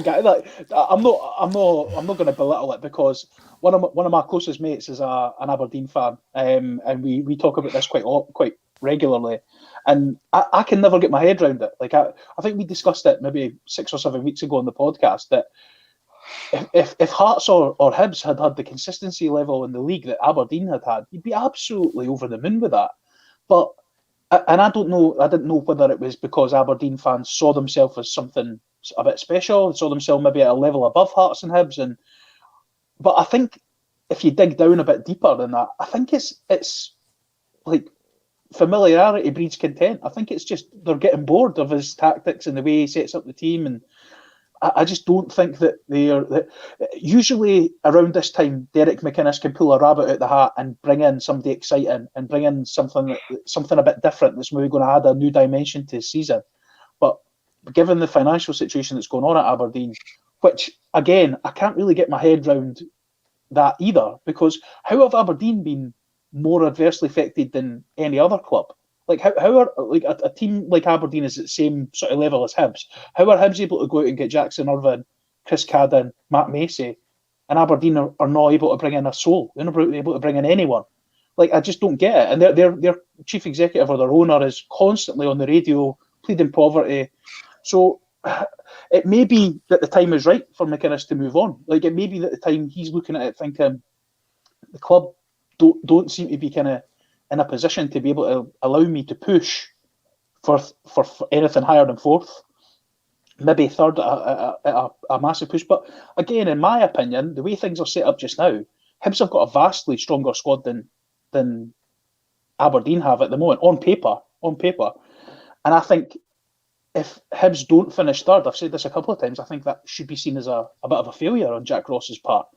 guy. Like, I'm not going to belittle it, because one of my closest mates is an Aberdeen fan, and we talk about this quite regularly, and I can never get my head around it. Like I think we discussed it maybe 6 or 7 weeks ago on the podcast, that if Hearts or Hibs had the consistency level in the league that Aberdeen had, you'd be absolutely over the moon with that. But and I didn't know whether it was because Aberdeen fans saw themselves as something a bit special, saw themselves maybe at a level above Hearts and Hibs, but I think if you dig down a bit deeper than that, I think it's like familiarity breeds contempt. I think it's just they're getting bored of his tactics and the way he sets up the team, and I just don't think that usually around this time, Derek McInnis can pull a rabbit out the hat and bring in somebody exciting and bring in something a bit different that's maybe going to add a new dimension to his season. But given the financial situation that's going on at Aberdeen, which again, I can't really get my head round that either, because how have Aberdeen been more adversely affected than any other club? Like how are like a team like Aberdeen is at the same sort of level as Hibs? How are Hibs able to go out and get Jackson Irvine, Chris Cadden, Matt Macy, and Aberdeen are not able to bring in a soul? They're not able to bring in anyone. Like, I just don't get it. And their chief executive or their owner is constantly on the radio pleading poverty. So it may be that the time is right for McInnis to move on. Like, it may be that the time he's looking at it thinking the club don't seem to be kind of in a position to be able to allow me to push for anything higher than fourth, maybe third at a massive push. But again, in my opinion, the way things are set up just now, Hibs have got a vastly stronger squad than Aberdeen have at the moment, on paper. And I think if Hibs don't finish third, I've said this a couple of times, I think that should be seen as a bit of a failure on Jack Ross's part.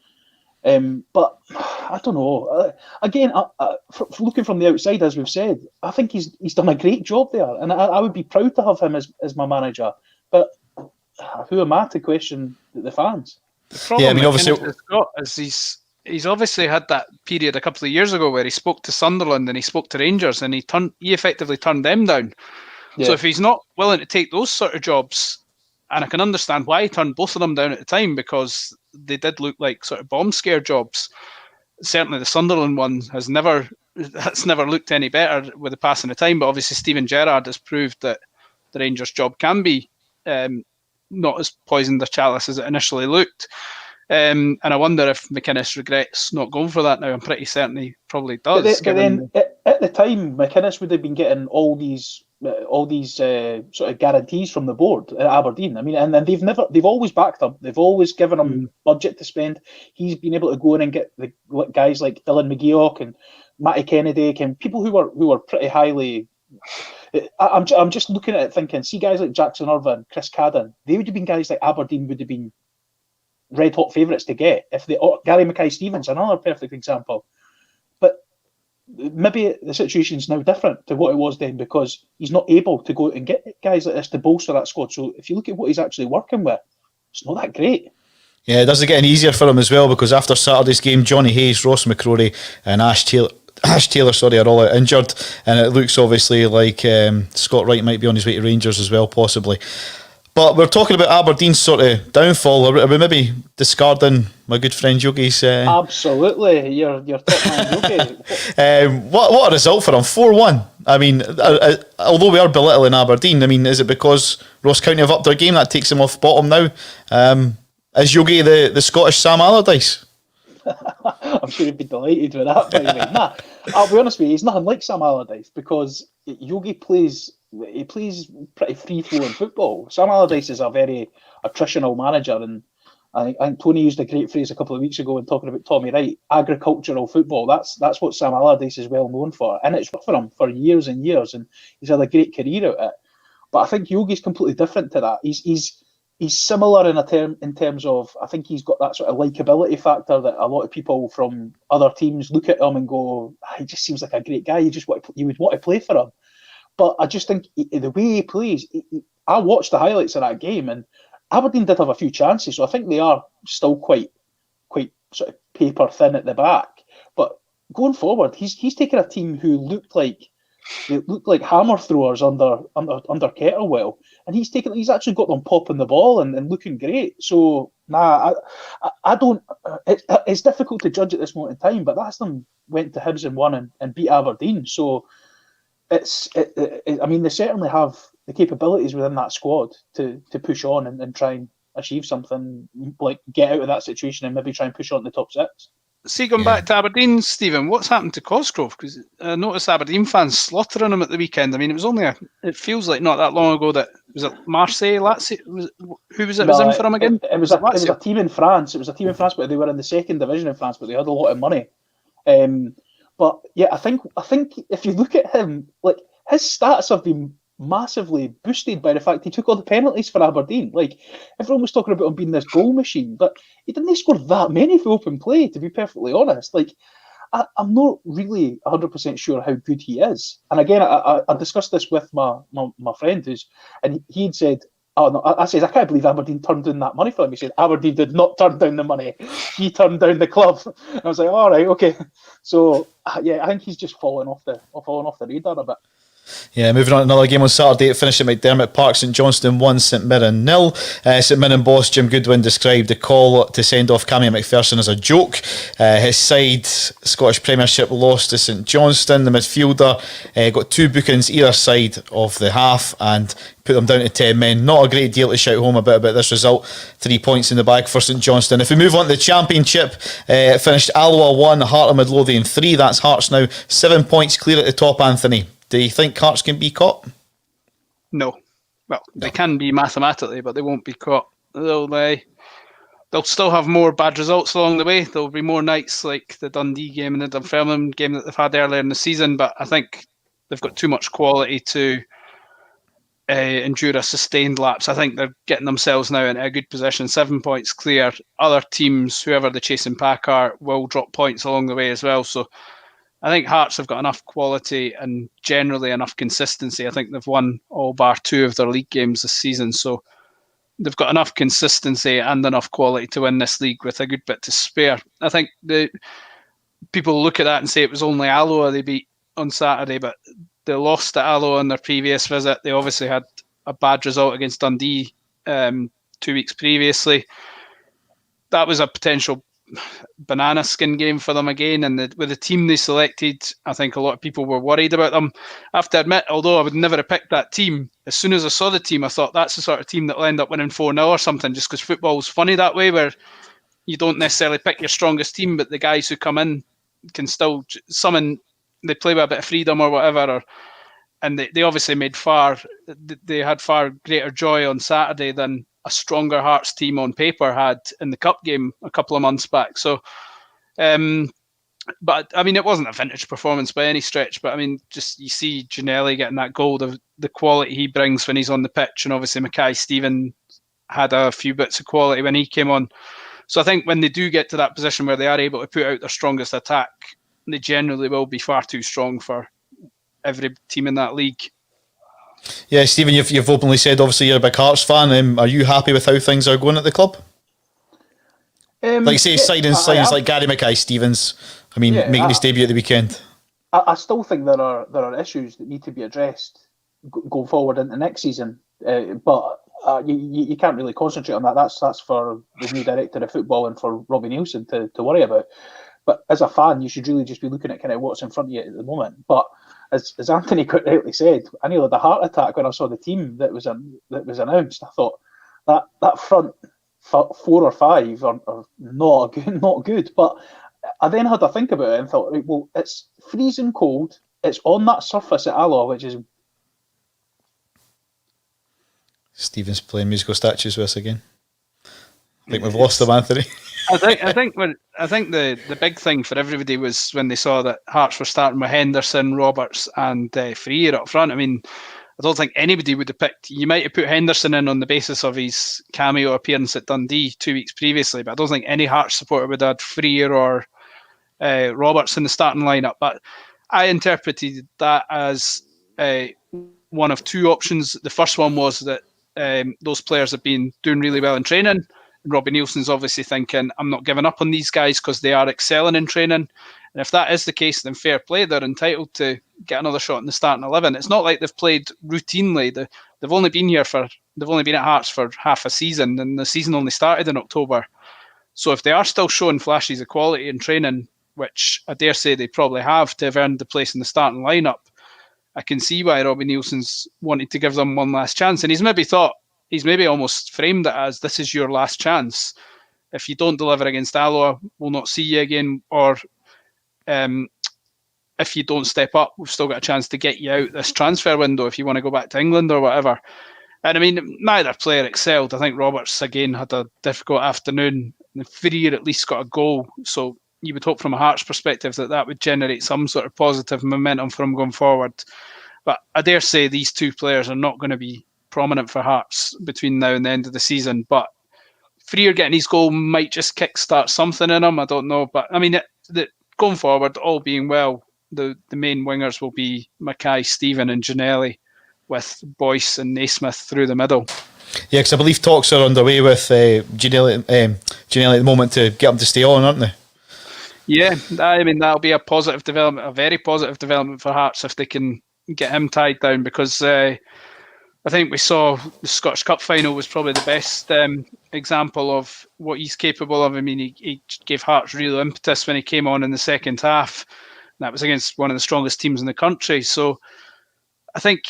But I don't know. Again, looking from the outside, as we've said, I think he's done a great job there, and I would be proud to have him as my manager. But who am I to question the fans? The problem obviously is he's obviously had that period a couple of years ago where he spoke to Sunderland and he spoke to Rangers, and he effectively turned them down. Yeah. So if he's not willing to take those sort of jobs, and I can understand why he turned both of them down at the time, because they did look like sort of bomb scare jobs. Certainly the Sunderland one has never looked any better with the passing of time, but obviously Steven Gerrard has proved that the Rangers job can be not as poisoned a chalice as it initially looked. And I wonder if McInnis regrets not going for that now. I'm pretty certain he probably does. But then at the time, McInnis would have been getting all these sort of guarantees from the board at Aberdeen. I mean, and they've always backed him. They've always given him budget to spend. He's been able to go in and get the guys like Dylan McGeoch and Matty Kennedy and people who were pretty highly. I'm just looking at it thinking, see guys like Jackson Irvine, Chris Cadden, they would have been guys like Aberdeen would have been red hot favourites to get if they. Gary Mackay-Stevens, another perfect example, but maybe the situation is now different to what it was then, because he's not able to go and get guys like this to bolster that squad. So if you look at what he's actually working with, it's not that great. Yeah, it doesn't get any easier for him as well, because after Saturday's game, Johnny Hayes, Ross McCrory and Ash Taylor are all out injured, and it looks obviously like Scott Wright might be on his way to Rangers as well, possibly. But we're talking about Aberdeen's sort of downfall. Are we maybe discarding my good friend Yogi's? Absolutely, your top man Yogi. What a result for him, 4-1. I mean, although we are belittling Aberdeen, I mean, is it because Ross County have upped their game that takes them off bottom now? Is Yogi the Scottish Sam Allardyce? I'm sure he'd be delighted with that, by the way. Nah, I'll be honest with you, he's nothing like Sam Allardyce, because Yogi plays pretty free-flowing football. Sam Allardyce is a very attritional manager, and I think Tony used a great phrase a couple of weeks ago when talking about Tommy Wright, agricultural football. That's what Sam Allardyce is well known for, and it's worked for him for years and years, and he's had a great career at it. But I think Yogi's completely different to that. He's similar in terms of, I think he's got that sort of likability factor that a lot of people from other teams look at him and go, he just seems like a great guy. You would want to play for him. But I just think the way he plays, I watched the highlights of that game, and Aberdeen did have a few chances, so I think they are still quite sort of paper thin at the back. But going forward, he's taken a team who looked like hammer throwers under Kettlewell, and he's actually got them popping the ball and looking great. So I don't. It's difficult to judge at this moment in time, but that's them went to Hibs and won and beat Aberdeen. So I mean, they certainly have the capabilities within that squad to push on and try and achieve something, like get out of that situation and maybe try and push on the top six. See, going back to Aberdeen, Stephen, what's happened to Cosgrove? Because I noticed Aberdeen fans slaughtering him at the weekend. I mean, it was only it feels like not that long ago that, was it Marseille, Lazio? Who was it was in for him again? It was a team in France. It was a team in France, but they were in the second division in France, but they had a lot of money. But yeah, I think if you look at him, like, his stats have been massively boosted by the fact he took all the penalties for Aberdeen. Like, everyone was talking about him being this goal machine, but he didn't score that many for open play, to be perfectly honest. Like, I'm not really 100% sure how good he is. And again, I discussed this with my friend, and he'd said, oh no, I said, I can't believe Aberdeen turned down that money for him. He said, Aberdeen did not turn down the money. He turned down the club. And I was like, all right, okay. So yeah, I think he's just fallen off the radar a bit. Yeah, moving on to another game on Saturday. It finished at McDermott Park. St Johnstone 1, St Mirren 0. St Mirren boss Jim Goodwin described the call to send off Cammy McPherson as a joke. His side, Scottish Premiership, lost to St Johnstone. The midfielder got 2 bookings either side of the half and put them down to 10 men. Not a great deal to shout home about this result. 3 points in the bag for St Johnstone. If we move on to the Championship, it finished Alloa 1, Heart of Midlothian 3. That's Hearts now 7 points clear at the top, Anthony. Do you think Hearts can be caught? No. Well, they can be mathematically, but they won't be caught. They'll still have more bad results along the way. There'll be more nights like the Dundee game and the Dunfermline game that they've had earlier in the season, but I think they've got too much quality to endure a sustained lapse. I think they're getting themselves now in a good position. 7 points clear. Other teams, whoever the chasing pack are, will drop points along the way as well. So I think Hearts have got enough quality and generally enough consistency. I think they've won all bar 2 of their league games this season. So they've got enough consistency and enough quality to win this league with a good bit to spare. I think the people look at that and say it was only Alloa they beat on Saturday, but they lost at Alloa on their previous visit. They obviously had a bad result against Dundee 2 weeks previously. That was a potential banana skin game for them again, and with the team they selected, I think a lot of people were worried about them. I have to admit, although I would never have picked that team, as soon as I saw the team, I thought that's the sort of team that will end up winning 4-0 or something, just because football's funny that way, where you don't necessarily pick your strongest team, but the guys who come in can still summon, they play with a bit of freedom or whatever, and they obviously they had far greater joy on Saturday than a stronger Hearts team on paper had in the cup game a couple of months back. So, but I mean, it wasn't a vintage performance by any stretch, but I mean, just you see Ginnelly getting that goal, the quality he brings when he's on the pitch, and obviously Mackay-Steven had a few bits of quality when he came on. So I think when they do get to that position where they are able to put out their strongest attack, they generally will be far too strong for every team in that league. Yeah, Stephen, you've openly said obviously you're a big Hearts fan. Are you happy with how things are going at the club? Like say signings like Gary Mackay-Stevens. I mean, making his debut at the weekend. I still think there are issues that need to be addressed going forward into next season. But you can't really concentrate on that. That's for the new director of football and for Robbie Neilson to worry about. But as a fan, you should really just be looking at kind of what's in front of you at the moment. But as Anthony quite rightly said, I nearly had a heart attack when I saw the team that was announced. I thought that front 4 or 5 are not good. But I then had to think about it and thought, right, well, it's freezing cold. It's on that surface at Alloa, which is. Stephen's playing musical statues with us again. I think we've lost him, Anthony. I think the big thing for everybody was when they saw that Hearts were starting with Henderson, Roberts, and Freer up front. I mean, I don't think anybody would have picked. You might have put Henderson in on the basis of his cameo appearance at Dundee 2 weeks previously, but I don't think any Hearts supporter would have had Freer or Roberts in the starting lineup. But I interpreted that as one of two options. The first one was that those players have been doing really well in training. Robbie Neilson's obviously thinking, I'm not giving up on these guys because they are excelling in training. And if that is the case, then fair play. They're entitled to get another shot in the starting 11. It's not like they've played routinely. They've only been at Hearts for half a season, and the season only started in October. So if they are still showing flashes of quality in training, which I dare say they probably have to have earned the place in the starting lineup, I can see why Robbie Neilson's wanted to give them one last chance. And he's maybe almost framed it as, this is your last chance. If you don't deliver against Alloa, we'll not see you again. Or if you don't step up, we've still got a chance to get you out this transfer window if you want to go back to England or whatever. And I mean, neither player excelled. I think Roberts, again, had a difficult afternoon. The Freer at least got a goal. So you would hope from a Hearts perspective that would generate some sort of positive momentum for him going forward. But I dare say these two players are not going to be prominent for Hearts between now and the end of the season. But Freer getting his goal might just kickstart something in him. I don't know. But I mean, going forward, all being well, the main wingers will be Mackay-Steven and Ginnelly, with Boyce and Naismith through the middle. Yeah, because I believe talks are underway with Ginnelly at the moment to get him to stay on, aren't they? Yeah, I mean, that'll be a positive development, a very positive development for Hearts if they can get him tied down, because I think we saw the Scottish Cup final was probably the best example of what he's capable of. I mean, he gave Hearts real impetus when he came on in the second half. And that was against one of the strongest teams in the country. So I think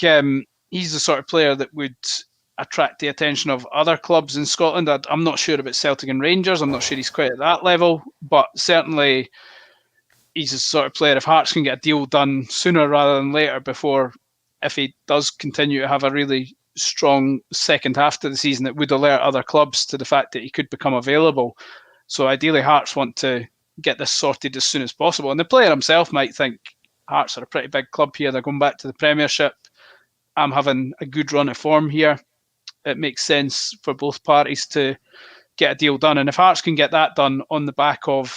he's the sort of player that would attract the attention of other clubs in Scotland. I'm not sure about Celtic and Rangers. I'm not sure he's quite at that level, but certainly he's the sort of player, if Hearts can get a deal done sooner rather than later, before, if he does continue to have a really strong second half to the season, it would alert other clubs to the fact that he could become available. So ideally Hearts want to get this sorted as soon as possible. And the player himself might think, Hearts are a pretty big club here. They're going back to the Premiership. I'm having a good run of form here. It makes sense for both parties to get a deal done. And if Hearts can get that done on the back of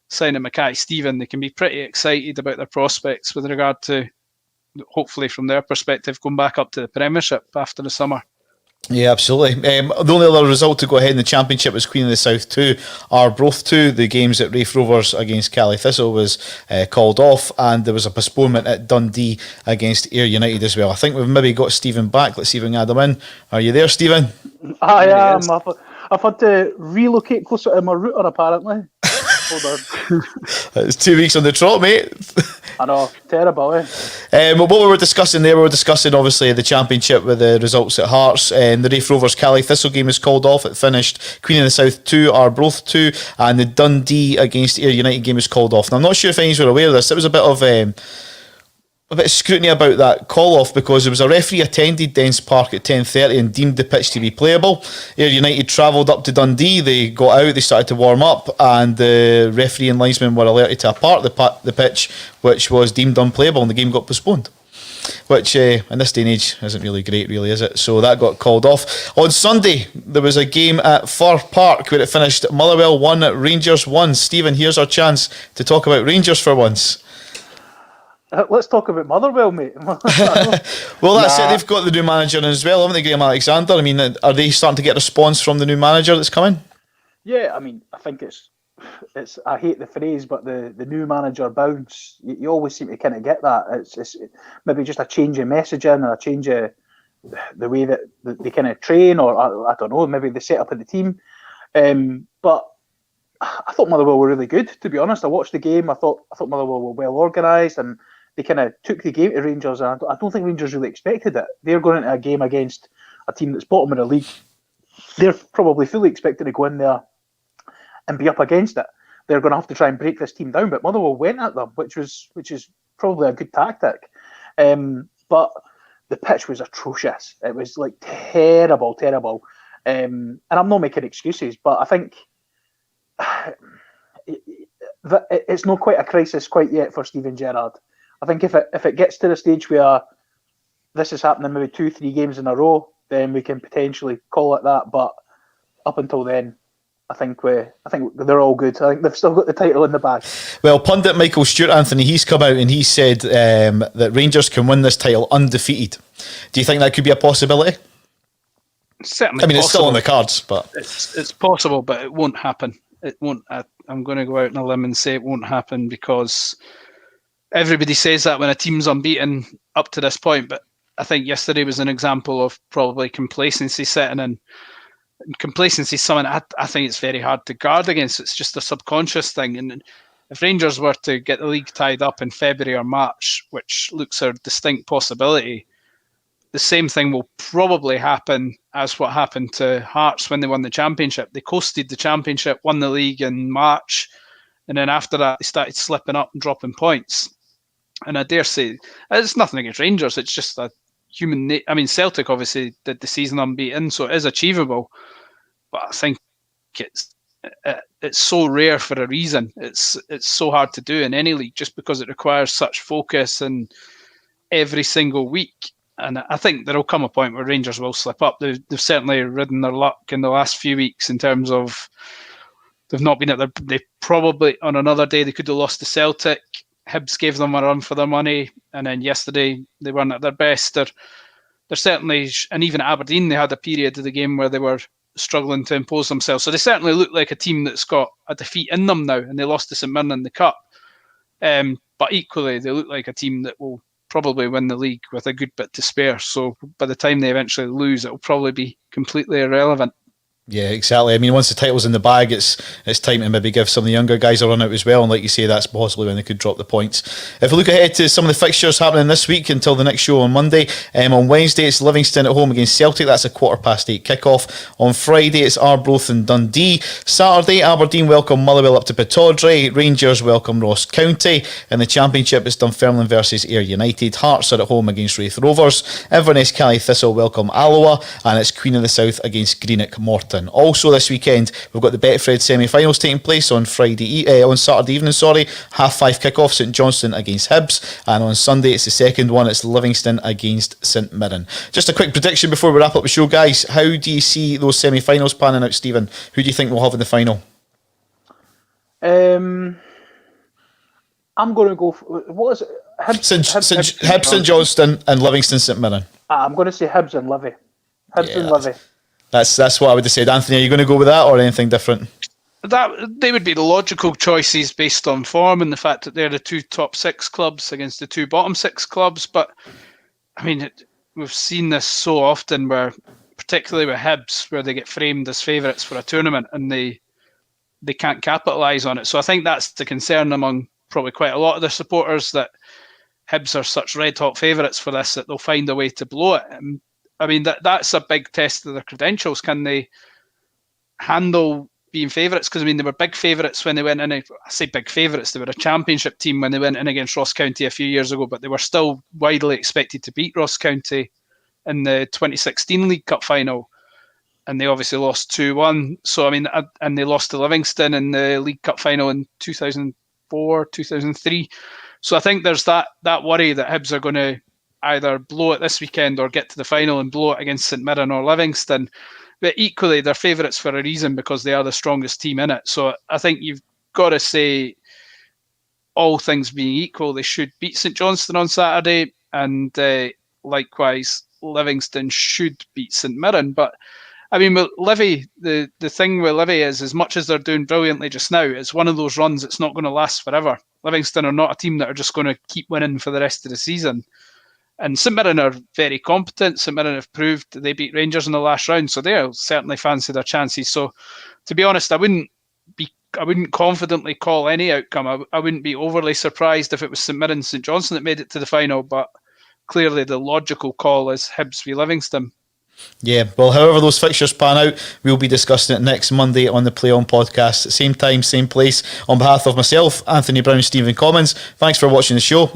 signing Mackay-Steven, they can be pretty excited about their prospects with regard to, hopefully from their perspective, going back up to the Premiership after the summer. Yeah, absolutely. The only other result to go ahead in the Championship was Queen of the South 2, Arbroath 2. The games at Raith Rovers against Cali Thistle was called off, and there was a postponement at Dundee against Ayr United as well. I think we've maybe got Stephen back. Let's see if we can add him in. Are you there, Stephen? I am. I've had to relocate closer to my router, apparently. Hold on. It's 2 weeks on the trot, mate. I know, terrible, eh? What we were discussing there, we were discussing obviously the Championship with the results at Hearts. The Raith Rovers Cali Thistle game was called off. It finished Queen of the South 2, Arbroath 2, and the Dundee against Ayr United game was called off. Now, I'm not sure if any were aware of this. It was a bit of scrutiny about that call off because there was a referee attended Dens Park at 10:30 and deemed the pitch to be playable. Ayr United travelled up to Dundee. They got out. They started to warm up, and the referee and linesman were alerted to a part of the pitch which was deemed unplayable, and the game got postponed. Which in this day and age isn't really great, really, is it? So that got called off. On Sunday, there was a game at Fir Park where it finished Motherwell 1, Rangers 1. Stephen, here's our chance to talk about Rangers for once. Let's talk about Motherwell, mate. Well, that's it. They've got the new manager in as well, haven't they, Graham Alexander? I mean, are they starting to get a response from the new manager that's coming? Yeah, I mean, I think it's. I hate the phrase, but the new manager bounce. You always seem to kind of get that. It's maybe just a change in messaging or a change of the way that they kind of train, or I don't know, maybe the setup of the team. But I thought Motherwell were really good, to be honest. I watched the game. I thought Motherwell were well organised, and they kind of took the game to Rangers. And I don't think Rangers really expected it. They're going into a game against a team that's bottom of the league. They're probably fully expected to go in there and be up against it. They're going to have to try and break this team down. But Motherwell went at them, which is probably a good tactic. But the pitch was atrocious. It was like terrible. And I'm not making excuses, but I think it's not quite a crisis quite yet for Steven Gerrard. I think if it gets to the stage where this is happening maybe 2-3 games in a row, then we can potentially call it that. But up until then, I think they're all good. I think they've still got the title in the bag. Well, pundit Michael Stewart, Anthony, he's come out and he said that Rangers can win this title undefeated. Do you think that could be a possibility? Certainly. I mean, possible. it's still on the cards, but it's possible, but it won't happen. It won't. I'm going to go out on a limb and say it won't happen because everybody says that when a team's unbeaten up to this point. But I think yesterday was an example of probably complacency setting in. And complacency is something I think it's very hard to guard against. It's just a subconscious thing. And if Rangers were to get the league tied up in February or March, which looks a distinct possibility, the same thing will probably happen as what happened to Hearts when they won the Championship. They coasted the Championship, won the league in March, and then after that they started slipping up and dropping points. And I dare say, it's nothing against Rangers, it's just a human... I mean, Celtic obviously did the season unbeaten, so it is achievable. But I think it's so rare for a reason. It's so hard to do in any league just because it requires such focus and every single week. And I think there will come a point where Rangers will slip up. They've certainly ridden their luck in the last few weeks in terms of they've not been at their... They probably, on another day, they could have lost to Celtic. Hibs gave them a run for their money. And then yesterday, they weren't at their best. They're certainly... And even at Aberdeen, they had a period of the game where they were struggling to impose themselves. So they certainly look like a team that's got a defeat in them now. And they lost to St Mirren in the Cup. But equally, they look like a team that will probably win the league with a good bit to spare. So by the time they eventually lose, it will probably be completely irrelevant. Yeah, exactly. I mean, once the title's in the bag, it's time to maybe give some of the younger guys a run out as well. And like you say, that's possibly when they could drop the points. If we look ahead to some of the fixtures happening this week until the next show on Monday, on Wednesday it's Livingston at home against Celtic. That's a 8:15 kickoff. On Friday it's Arbroath and Dundee. Saturday, Aberdeen welcome Motherwell up to Pittodrie. Rangers welcome Ross County. In the Championship, it's Dunfermline versus Ayr United. Hearts are at home against Raith Rovers. Inverness Cali Thistle welcome Alloa, and it's Queen of the South against Greenock Morton. Also this weekend we've got the Betfred semi-finals taking place on Saturday evening, 5:30 kick-off, St Johnstone against Hibs, and on Sunday it's the second one, it's Livingston against St Mirren. Just a quick prediction before we wrap up the show, guys. How do you see those semi-finals panning out, Stephen? Who do you think we'll have in the final? I'm going to go for, what is it? Hibs St Johnstone and Livingston St Mirren. I'm going to say Hibs and Livy. Hibs and Livy. That's what I would have said. Anthony, are you going to go with that or anything different? That they would be the logical choices based on form and the fact that they're the two top 6 clubs against the two bottom 6 clubs. But I mean, we've seen this so often, where particularly with Hibs, where they get framed as favourites for a tournament and they can't capitalise on it. So I think that's the concern among probably quite a lot of the supporters, that Hibs are such red hot favourites for this that they'll find a way to blow it. And I mean, that's a big test of their credentials. Can they handle being favourites? Because I mean, they were big favourites when they went in. I say big favourites, they were a championship team when they went in against Ross County a few years ago, but they were still widely expected to beat Ross County in the 2016 League Cup final, and they obviously lost 2-1. So I mean, and they lost to Livingston in the League Cup final in 2004, 2003. So I think there's that worry that Hibs are going to either blow it this weekend or get to the final and blow it against St Mirren or Livingston. But equally, they're favourites for a reason, because they are the strongest team in it. So I think you've got to say, all things being equal, they should beat St Johnstone on Saturday, and likewise, Livingston should beat St Mirren. But I mean, with Livy, the thing with Livy is, as much as they're doing brilliantly just now, it's one of those runs that's not going to last forever. Livingston are not a team that are just going to keep winning for the rest of the season. And St Mirren are very competent. St Mirren have proved that they beat Rangers in the last round, so they'll certainly fancy their chances. So, to be honest, I wouldn't confidently call any outcome. I wouldn't be overly surprised if it was St Mirren, St Johnstone that made it to the final, but clearly the logical call is Hibs v Livingston. Yeah, well, however those fixtures pan out, we'll be discussing it next Monday on the Play On podcast. Same time, same place. On behalf of myself, Anthony Brown, Stephen Commons, thanks for watching the show.